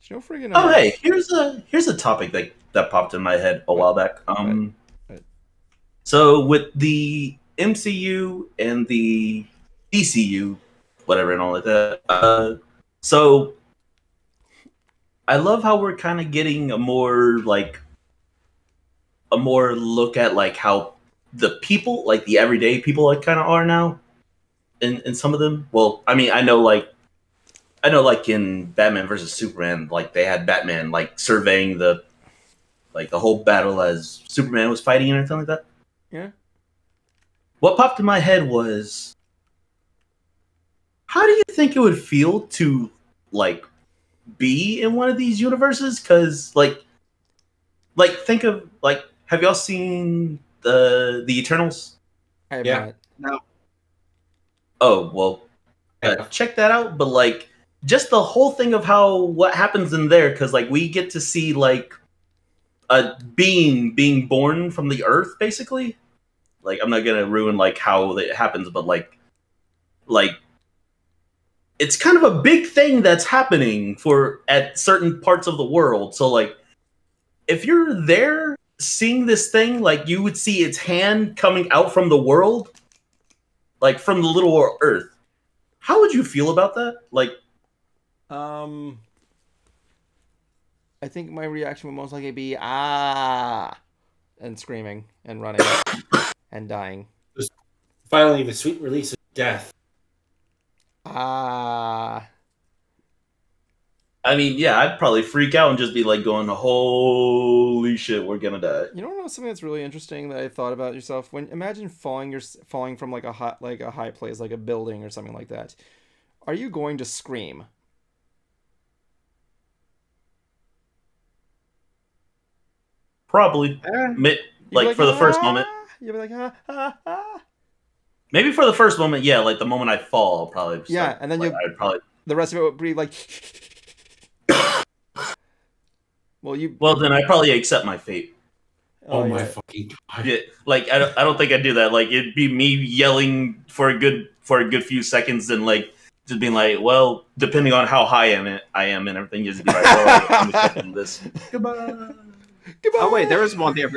You know, friggin' Oh, hey, here's a topic that popped in my head a while back. Right. So with the MCU and the DCU, whatever and all like that. So I love how we're kind of getting a more look at like how the people, like the everyday people, like kind of are now. In some of them, well, I mean, I know like in Batman versus Superman, like they had Batman like surveying the whole battle as Superman was fighting and everything like that. Yeah. What popped in my head was, how do you think it would feel to like be in one of these universes? Because like think of like, have y'all seen the Eternals? I have not. No. Oh well, check that out. But like, just the whole thing of what happens in there, because like we get to see like a being born from the earth, basically. Like, I'm not gonna ruin like how it happens, but like it's kind of a big thing that's happening at certain parts of the world. So like, if you're there seeing this thing, like you would see its hand coming out from the world, like from the little earth. How would you feel about that? Like, I think my reaction would most likely be and screaming and running and dying. Just finally, the sweet release of death. I mean, yeah, I'd probably freak out and just be like going, holy shit, we're gonna die. You know something that's really interesting that I thought about yourself? Imagine falling from like a high place, like a building or something like that. Are you going to scream? Probably. Like for the first moment. You'll be like, Maybe for the first moment, yeah, like the moment I fall, I'll probably yeah, and then I'd probably the rest of it would be like Well, then I'd probably accept my fate. Oh my fucking god! Yeah, like I don't think I'd do that. Like it'd be me yelling for a good few seconds, and like just being like, well, depending on how high I am and everything, just be like, well, I'm accepting this. Goodbye. Oh wait, there is one thing.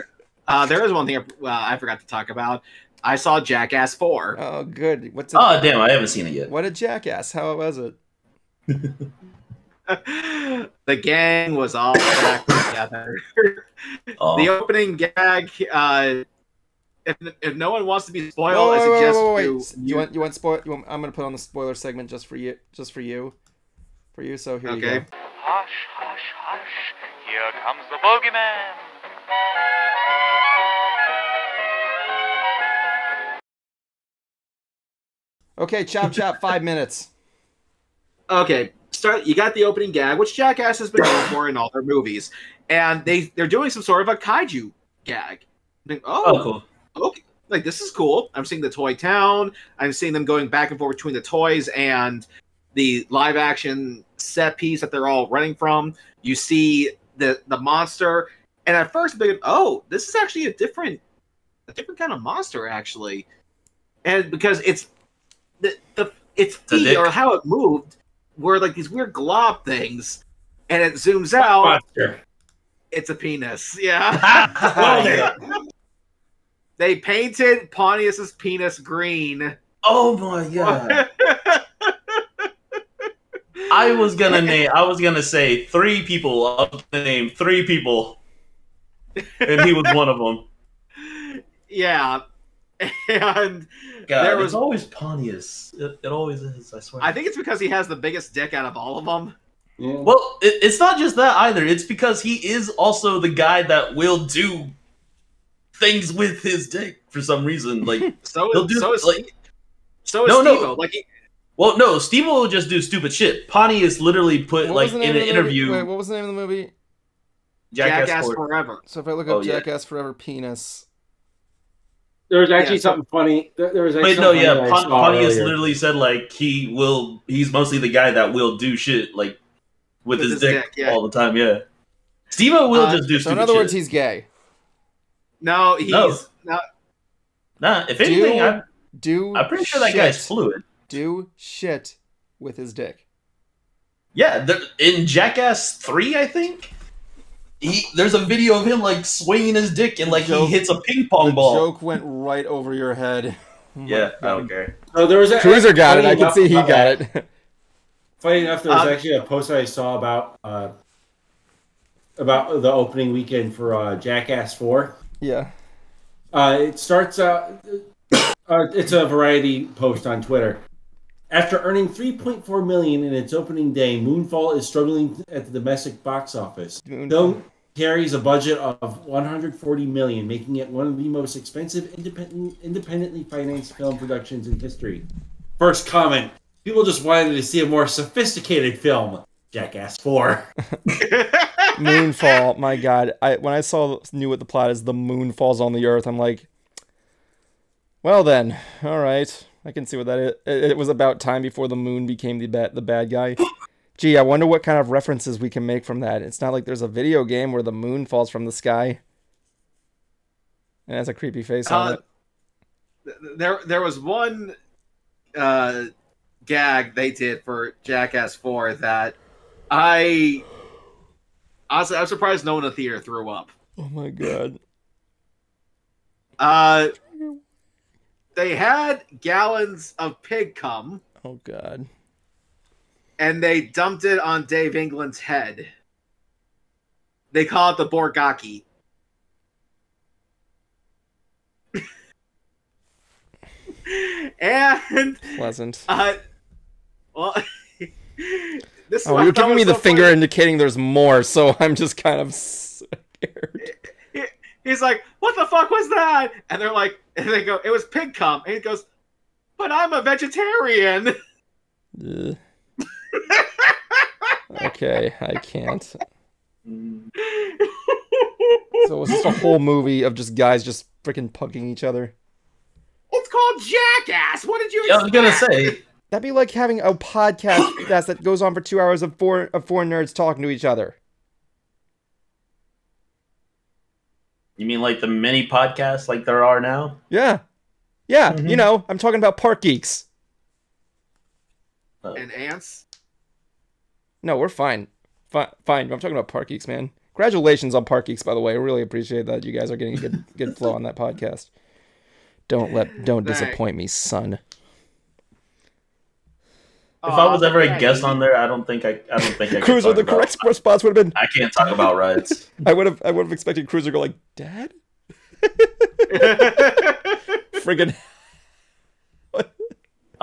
I forgot to talk about. I saw Jackass 4. Oh, good. Oh, damn, I haven't seen it yet. What a Jackass! How was it? The gang was all back together. Oh. The opening gag. If no one wants to be spoiled, I suggest you want spoil. I'm gonna put on the spoiler segment just for you. for you, so here you Okay. go. Hush, hush, hush. Here comes the bogeyman. Okay, chop chop, 5 minutes. Okay, start. You got the opening gag, which Jackass has been known for in all their movies, and they're doing some sort of a kaiju gag. Like, Oh, cool. okay, like this is cool. I'm seeing the toy town. I'm seeing them going back and forth between the toys and the live action set piece that they're all running from. You see the monster, and at first I'm thinking, oh, this is actually a different kind of monster, actually, and because it's its feet or how it moved were like these weird glob things, and it zooms out. Monster. It's a penis. Yeah. They painted Pontius's penis green. Oh my god. I was gonna say 3 people up the name 3 people, and he was one of them. Yeah, and God, there it's was. always Pontius. It always is. I swear. I think it's because he has the biggest dick out of all of them. Yeah. Well, it's not just that either. It's because he is also the guy that will do things with his dick for some reason. Like So he'll do is like Steve-O. Like well, no, Steve will just do stupid shit. Pontius literally put What like was the in name an of the movie? interview. Wait, what was the name of the movie? Jackass Four. Forever. So if I look Oh, up yeah. Jackass Forever penis. There was actually Yeah, so- something funny. There was actually Wait, no, something yeah, funny that I saw Pontius earlier. literally said like he's mostly the guy that will do shit like with his dick yeah. all the time. Yeah, Steve-O will just do So stupid in other words, shit. he's gay. No, he's No. no. Nah, if anything, I'm Do pretty sure that shit. guy's fluid. Do shit with his dick. Yeah, in Jackass 3, I think there's a video of him like swinging his dick and like he hits a ping pong ball. Joke went right over your head. Oh my Yeah, I God. don't care. So there was a, Cruiser got it. funny I can enough see he about got that. it. Funny enough, there was actually a post I saw about the opening weekend for Jackass 4. Yeah. It starts out. It's a variety post on Twitter. After earning $3.4 million in its opening day, Moonfall is struggling at the domestic box office. The film carries a budget of $140 million, making it one of the most expensive independently financed film productions in history. First comment: people just wanted to see a more sophisticated film. Jackass 4. Moonfall. My God. When I knew what the plot is, the moon falls on the earth. I'm like, well then, all right. I can see what that is. It was about time before the moon became the bad guy. Gee, I wonder what kind of references we can make from that. It's not like there's a video game where the moon falls from the sky and has a creepy face on it. There was one gag they did for Jackass 4 that honestly, I'm surprised no one in the theater threw up. Oh my God. They had gallons of pig cum, Oh God. and they dumped it on Dave England's head. They call it the Borgaki. And Pleasant. well, this is Oh, what I you're thought giving me was the so finger funny. indicating there's more, so I'm just kind of scared. He's like, "What the fuck was that?" And they're like, and they go, "It was pig cum." And he goes, "But I'm a vegetarian." Ugh. Okay, I can't. So it was just a whole movie of just guys just freaking pugging each other. It's called Jackass. What did you Yeah, I was gonna say. That'd be like having a podcast that goes on for 2 hours of four nerds talking to each other. You mean like the mini podcasts like there are now? Yeah. Yeah, you know, I'm talking about Park Geeks. And ants? No, we're fine. Fine. I'm talking about Park Geeks, man. Congratulations on Park Geeks, by the way. I really appreciate that you guys are getting a good flow on that podcast. Don't disappoint me, son. If I was ever a guest on there, I don't think I could Cruiser, talk the about- correct response would have been, I can't talk about rides. I would have expected Cruiser to go like, Dad? Friggin'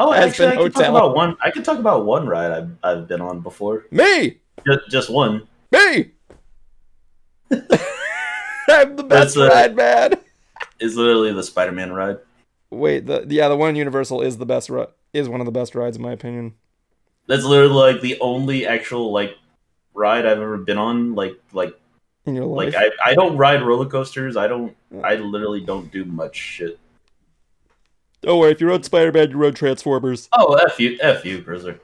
Oh, Aspen actually, I could talk Hotel. about one. I could talk about one ride I've been on before. Me! Just one. Me! I'm the best ride, man! It's literally the Spider-Man ride. Wait, the one in Universal is the best is one of the best rides in my opinion. That's literally like the only actual like ride I've ever been on. Like In your life. Like I don't ride roller coasters. I literally don't do much shit. Don't worry, if you rode Spider-Man, you rode Transformers. Oh, F you, Bruiser.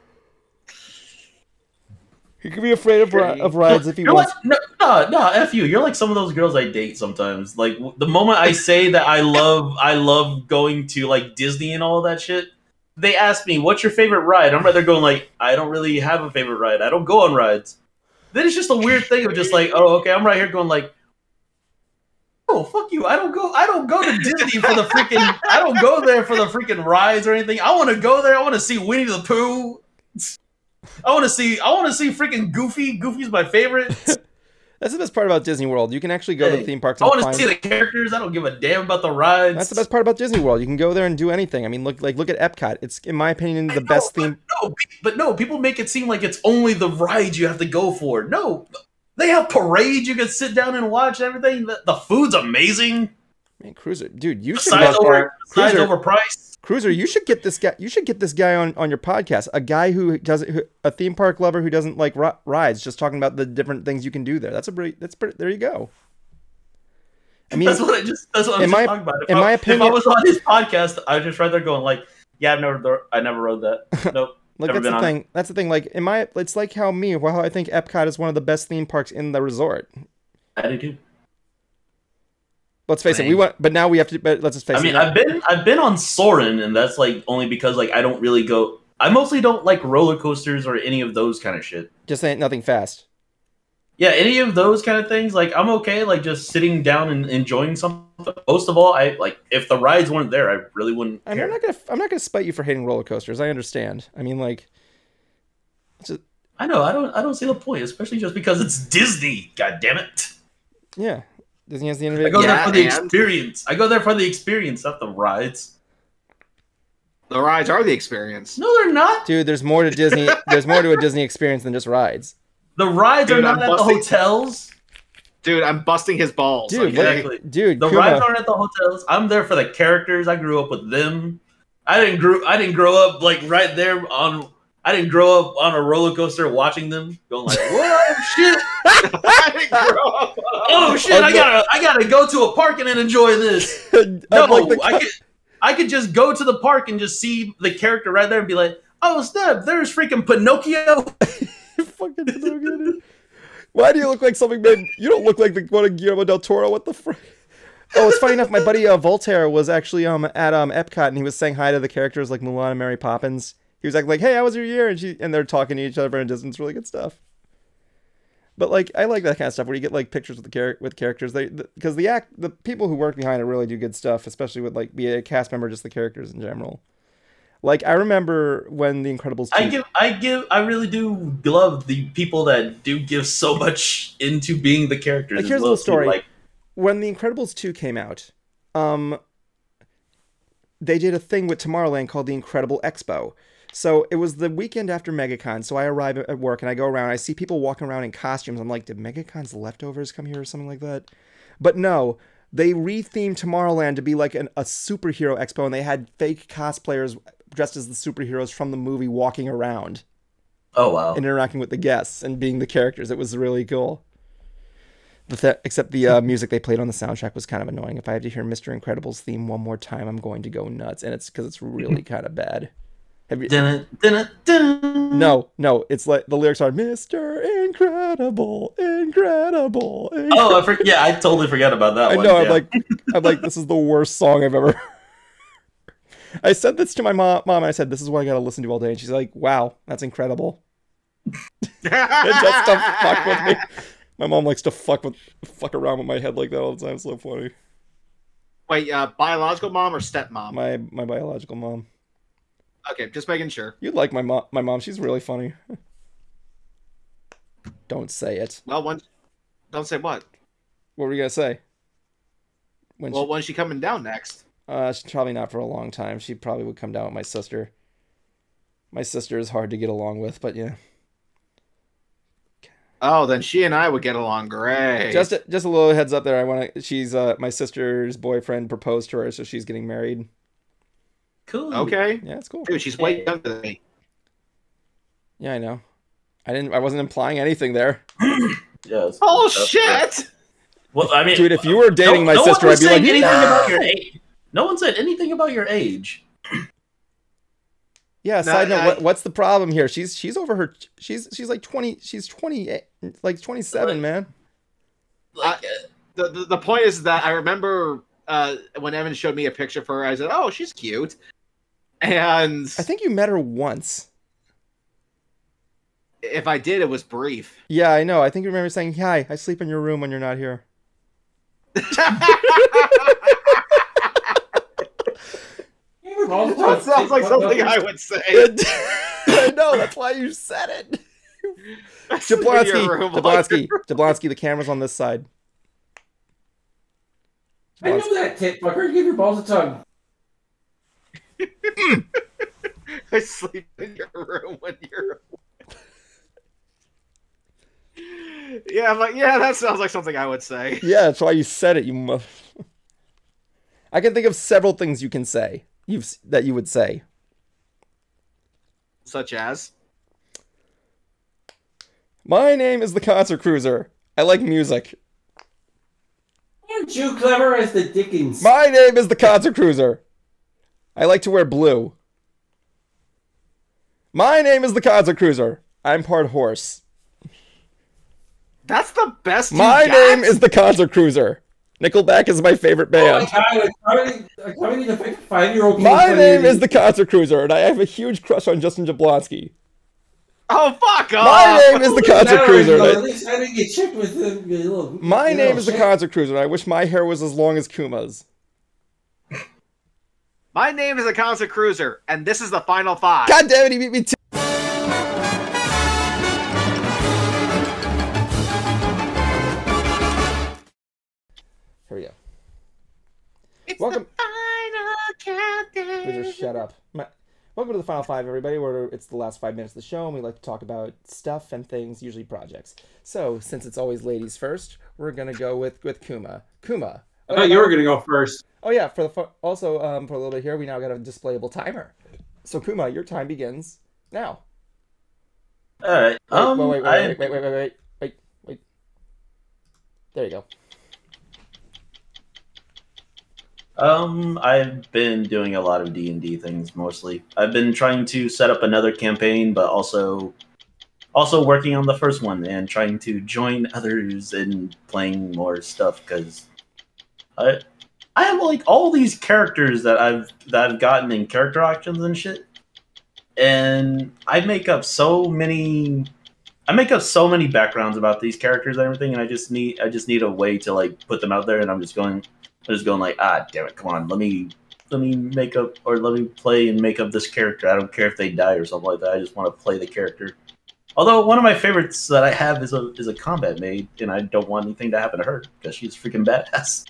You can be afraid of rides if you want. Like, no, F you. You're like some of those girls I date sometimes. Like the moment I say that I love going to like Disney and all that shit, they ask me, "What's your favorite ride?" I'm right there going like, "I don't really have a favorite ride. I don't go on rides." Then it's just a weird thing of just like, "Oh, okay." I'm right here going like, "Oh, fuck you. I don't go to Disney for the freaking I don't go there for the freaking rides or anything. I want to go there. I want to see Winnie the Pooh. I want to see freaking Goofy. Goofy's my favorite." That's the best part about Disney World. You can actually go to the theme parks. I want to see the characters. I don't give a damn about the rides. That's the best part about Disney World. You can go there and do anything. I mean, look at Epcot. It's, in my opinion, the best theme. But no, people make it seem like it's only the rides you have to go for. No, they have parades you can sit down and watch and everything. The food's amazing. Man, Cruiser, dude, you should size overpriced. Cruiser, you should get this guy. You should get this guy on your podcast. A guy a theme park lover who doesn't like rides, just talking about the different things you can do there. There you go. I mean, that's what I'm just talking about. In my opinion, if I was on his podcast, I'd just right there going like, "Yeah, I never rode that. Nope." Like that's the thing. That's the thing. Like it's like how I think Epcot is one of the best theme parks in the resort. I do too. Let's face it. But now we have to. But let's just face it. I mean, I've been on Soarin', and that's like only because like I don't really go. I mostly don't like roller coasters or any of those kind of shit. Just ain't nothing fast. Yeah, any of those kind of things. Like I'm okay, like just sitting down and enjoying something. Most of all, I like if the rides weren't there, I really wouldn't. I mean, I'm not gonna spite you for hating roller coasters. I understand. I mean, like, I know. I don't see the point, especially just because it's Disney. God damn it. Yeah. Disney has the innovative. I go there for the experience. I go there for the experience, not the rides. The rides are the experience. No, they're not. Dude, there's more to Disney. There's more to a Disney experience than just rides. The rides are not at the hotels. Dude, I'm busting his balls. Dude, exactly. Dude, the rides aren't at the hotels. I'm there for the characters. I grew up with them. I didn't grow up like right there on. I didn't grow up on a roller coaster watching them, going like, "Whoa, shit!" I didn't grow up. Oh shit! I gotta go to a park and then enjoy this. No, I could just go to the park and just see the character right there and be like, "Oh snap! There's freaking Pinnochio." Fucking Pinnochio, dude. Why do you look like something made? You don't look like the one of Guillermo del Toro. What the frick? Oh, it's funny enough. My buddy Voltaire was actually at Epcot and he was saying hi to the characters like Mulan and Mary Poppins. He was like, "Hey, how was your year?" And they're talking to each other in a distance. Really good stuff. But like, I like that kind of stuff where you get like pictures with characters. Because the people who work behind it really do good stuff, especially with like be a cast member, just the characters in general. Like I remember when The Incredibles 2... I really do love the people that do give so much into being the characters. Like here's a little story. Like when The Incredibles 2 came out, they did a thing with Tomorrowland called the Incredible Expo. So it was the weekend after MegaCon, so I arrive at work and I go around, I see people walking around in costumes. I'm like, did MegaCon's leftovers come here or something like that? But no, they rethemed Tomorrowland to be like a superhero expo, and they had fake cosplayers dressed as the superheroes from the movie walking around. Oh, wow. And interacting with the guests and being the characters. It was really cool. Except the music they played on the soundtrack was kind of annoying. If I have to hear Mr. Incredible's theme one more time, I'm going to go nuts. And it's because it's really kind of bad. Have you... No, it's like the lyrics are Mr. Incredible, incredible. Oh, I totally forgot about that one. I know, yeah. I'm like, this is the worst song I've ever heard. I said this to my mom, and I said, this is what I gotta listen to all day. And she's like, wow, that's incredible. Just to fuck with me. My mom likes to fuck around with my head like that all the time. It's so funny. Wait, biological mom or stepmom? My biological mom. Okay, just making sure. You'd like my mom. She's really funny. Don't say it. Well, don't say what? What were you gonna say? When's she coming down next? She's probably not for a long time. She probably would come down with my sister. My sister is hard to get along with, but yeah. Oh, then she and I would get along great. Just a little heads up there. She's my sister's boyfriend proposed to her, so she's getting married. Cool. Okay. Yeah, it's cool. Dude, she's way younger than me. Yeah, I know. I wasn't implying anything there. Yes. Oh shit! Well, I mean, Dude, if you were dating my sister, I'd be like, anything no! about your age. No one said anything about your age. Yeah, side note, what's the problem here? She's over her she's like 20, she's 28, like 27, man. The point is that I remember when Evan showed me a picture of her, I said, "Oh, she's cute." And I think you met her once. If I did, it was brief. Yeah, I know. I think you remember saying, "Hi, I sleep in your room when you're not here." That sounds like something I would say. I know, that's why you said it. Jablonski, the camera's on this side. I know that, tit fucker. Give your balls a tug. I sleep in your room when you're... Yeah, I'm like, yeah, that sounds like something I would say. Yeah, that's why you said it, you I can think of several things you can say. That you would say. Such as? My name is the Concert Cruiser. I like music. Aren't you clever as the Dickens? My name is the Concert Cruiser. I like to wear blue. My name is the Concert Cruiser. I'm part horse. That's the best My name is the Concert Cruiser. Nickelback is my favorite band. Oh my God, coming to the 5-year-old. My name is the Concert Cruiser, and I have a huge crush on Justin Jablonski. Oh, fuck off! My name is the Concert Cruiser. At least I didn't get checked with him. My name is the Concert Cruiser, and I wish my hair was as long as Kuma's. My name is the Concert Cruiser, and this is the final 5. God damn it, he beat me too. Here we go. It's Welcome. The final countdown. Cruiser, shut up. Welcome to the Final 5, everybody, where it's the last 5 minutes of the show, and we like to talk about stuff and things, usually projects. So, since it's always ladies first, we're going to go with Kuma. Kuma. I thought you were going to go first. Oh, yeah. Also, for a little bit here, we now got a displayable timer. So, Kuma, your time begins now. All right. Wait. There you go. I've been doing a lot of D&D things mostly. I've been trying to set up another campaign, but also working on the first one and trying to join others in playing more stuff because I have like all these characters that I've gotten in character auctions and shit, and I make up so many backgrounds about these characters and everything, and I just need a way to like put them out there, and I'm just going like, damn it, come on, let me make up, or let me play and make up this character. I don't care if they die or something like that. I just want to play the character. Although one of my favorites that I have is a combat maid, and I don't want anything to happen to her because she's freaking badass.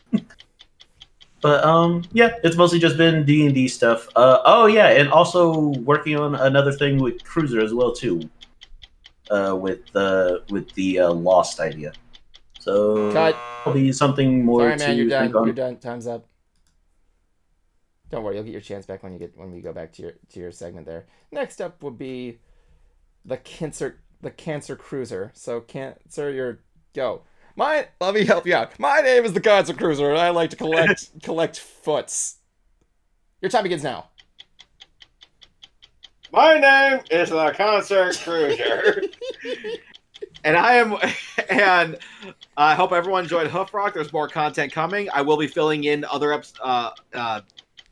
But yeah, it's mostly just been D&D stuff. Oh yeah, and also working on another thing with Cruiser as well too. With the Lost idea. So it'll be something more. Sorry, man, you're done. You're done. Time's up. Don't worry, you'll get your chance back when we go back to your segment there. Next up would be the Cancer Cruiser. So Cancer, go. Let me help you out. My name is the Cancer Cruiser, and I like to collect foots. Your time begins now. My name is the Concert Cruiser. And I hope everyone enjoyed Hoof Rock. There's more content coming. I will be filling in other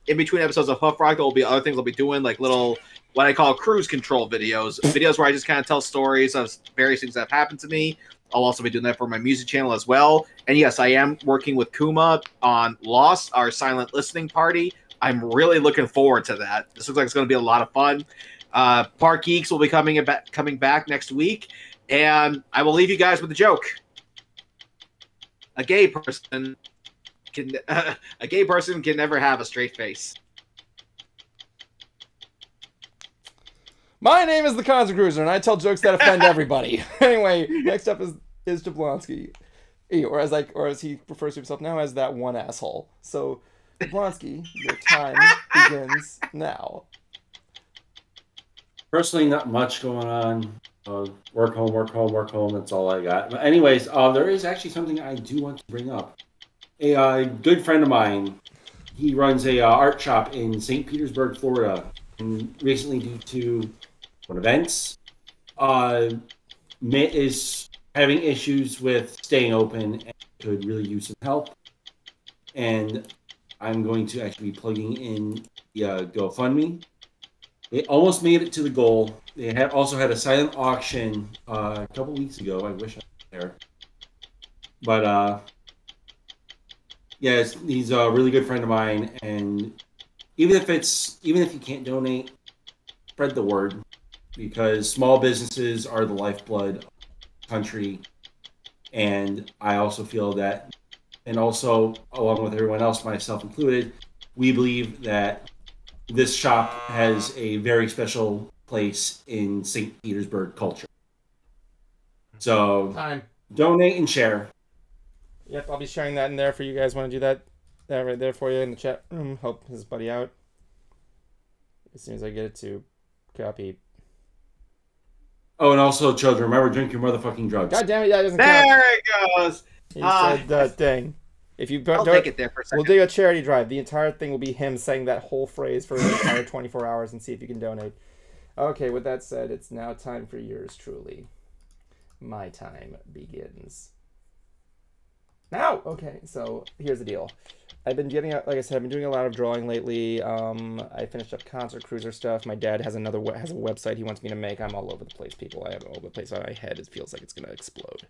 in between episodes of Hoof Rock. There will be other things I'll be doing, like little, what I call cruise control videos. Videos where I just kind of tell stories of various things that have happened to me. I'll also be doing that for my music channel as well. And yes, I am working with Kuma on Lost, our silent listening party. I'm really looking forward to that. This looks like it's going to be a lot of fun. Park Geeks will be coming back next week. And I will leave you guys with a joke. A gay person can never have a straight face. My name is the Concert Cruiser, and I tell jokes that offend everybody. Anyway, next up is Jablonski, or as he refers to himself now as that one asshole. So, Jablonski, your time begins now. Personally, not much going on. Work home. That's all I got. But anyways, there is actually something I do want to bring up. A good friend of mine, he runs a art shop in St. Petersburg, Florida. And recently, due to events, is having issues with staying open and could really use some help. And I'm going to actually be plugging in the GoFundMe. They almost made it to the goal. They also had a silent auction a couple weeks ago. I wish I was there. But yeah, he's a really good friend of mine, and even if you can't donate, spread the word, because small businesses are the lifeblood of the country. And I also feel that, and also along with everyone else, myself included, we believe that this shop has a very special place in St. Petersburg culture. So donate and share. Yep, I'll be sharing that in there for you guys. Want to do that right there for you in the chat room. Help his buddy out as soon as I get it to copy. Oh, and also, children, remember, drink your motherfucking drugs. God damn it! Yeah, it doesn't There count. it goes. He said that thing. If you I'll take it there for a second. We'll do a charity drive. The entire thing will be him saying that whole phrase for the entire 24 hours and see if you can donate. Okay, with that said, it's now time for yours truly. My time begins now. Okay, so here's the deal. I've been getting, like I said, I've been doing a lot of drawing lately. I finished up Concert Cruiser stuff. My dad has a website he wants me to make. I'm all over the place, people. I have all over the place on my head. It feels like it's gonna explode.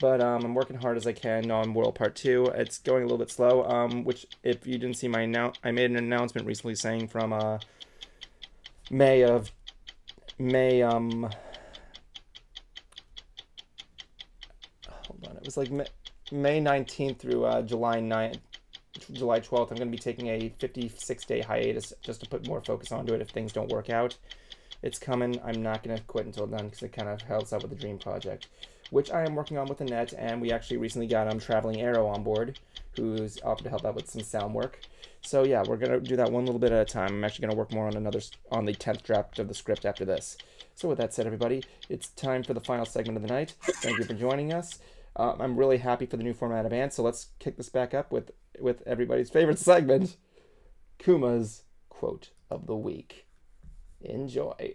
But I'm working hard as I can on World Part 2. It's going a little bit slow, which, if you didn't see I made an announcement recently saying from May, hold on, it was like May 19th through July 12th, I'm going to be taking a 56-day hiatus just to put more focus onto it if things don't work out. It's coming. I'm not going to quit until done because it kind of helps out with the dream project, which I am working on with Annette, and we actually recently got Traveling Arrow on board, who's offered to help out with some sound work. So yeah, we're going to do that one little bit at a time. I'm actually going to work more on on the 10th draft of the script after this. So with that said, everybody, it's time for the final segment of the night. Thank you for joining us. I'm really happy for the new format of Ant, so let's kick this back up with everybody's favorite segment, Kuma's Quote of the Week. Enjoy.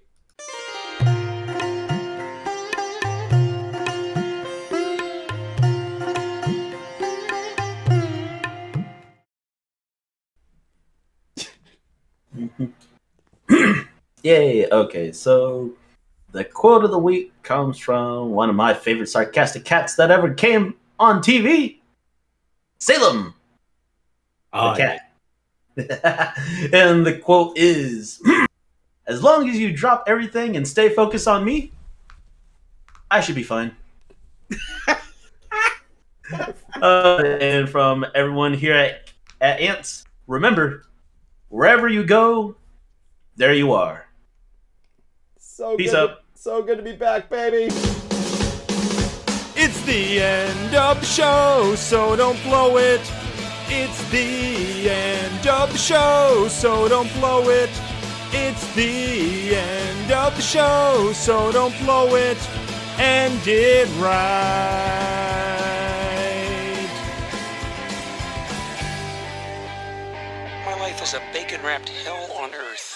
Yay, okay, so the quote of the week comes from one of my favorite sarcastic cats that ever came on TV, Salem, the cat. And the quote is, as long as you drop everything and stay focused on me, I should be fine. And from everyone here at Ants, remember, wherever you go, there you are. Peace out. So good to be back, baby. It's the end of the show, so don't blow it. It's the end of the show, so don't blow it. It's the end of the show, so don't blow it. End it right. My life is a bacon-wrapped hell on earth.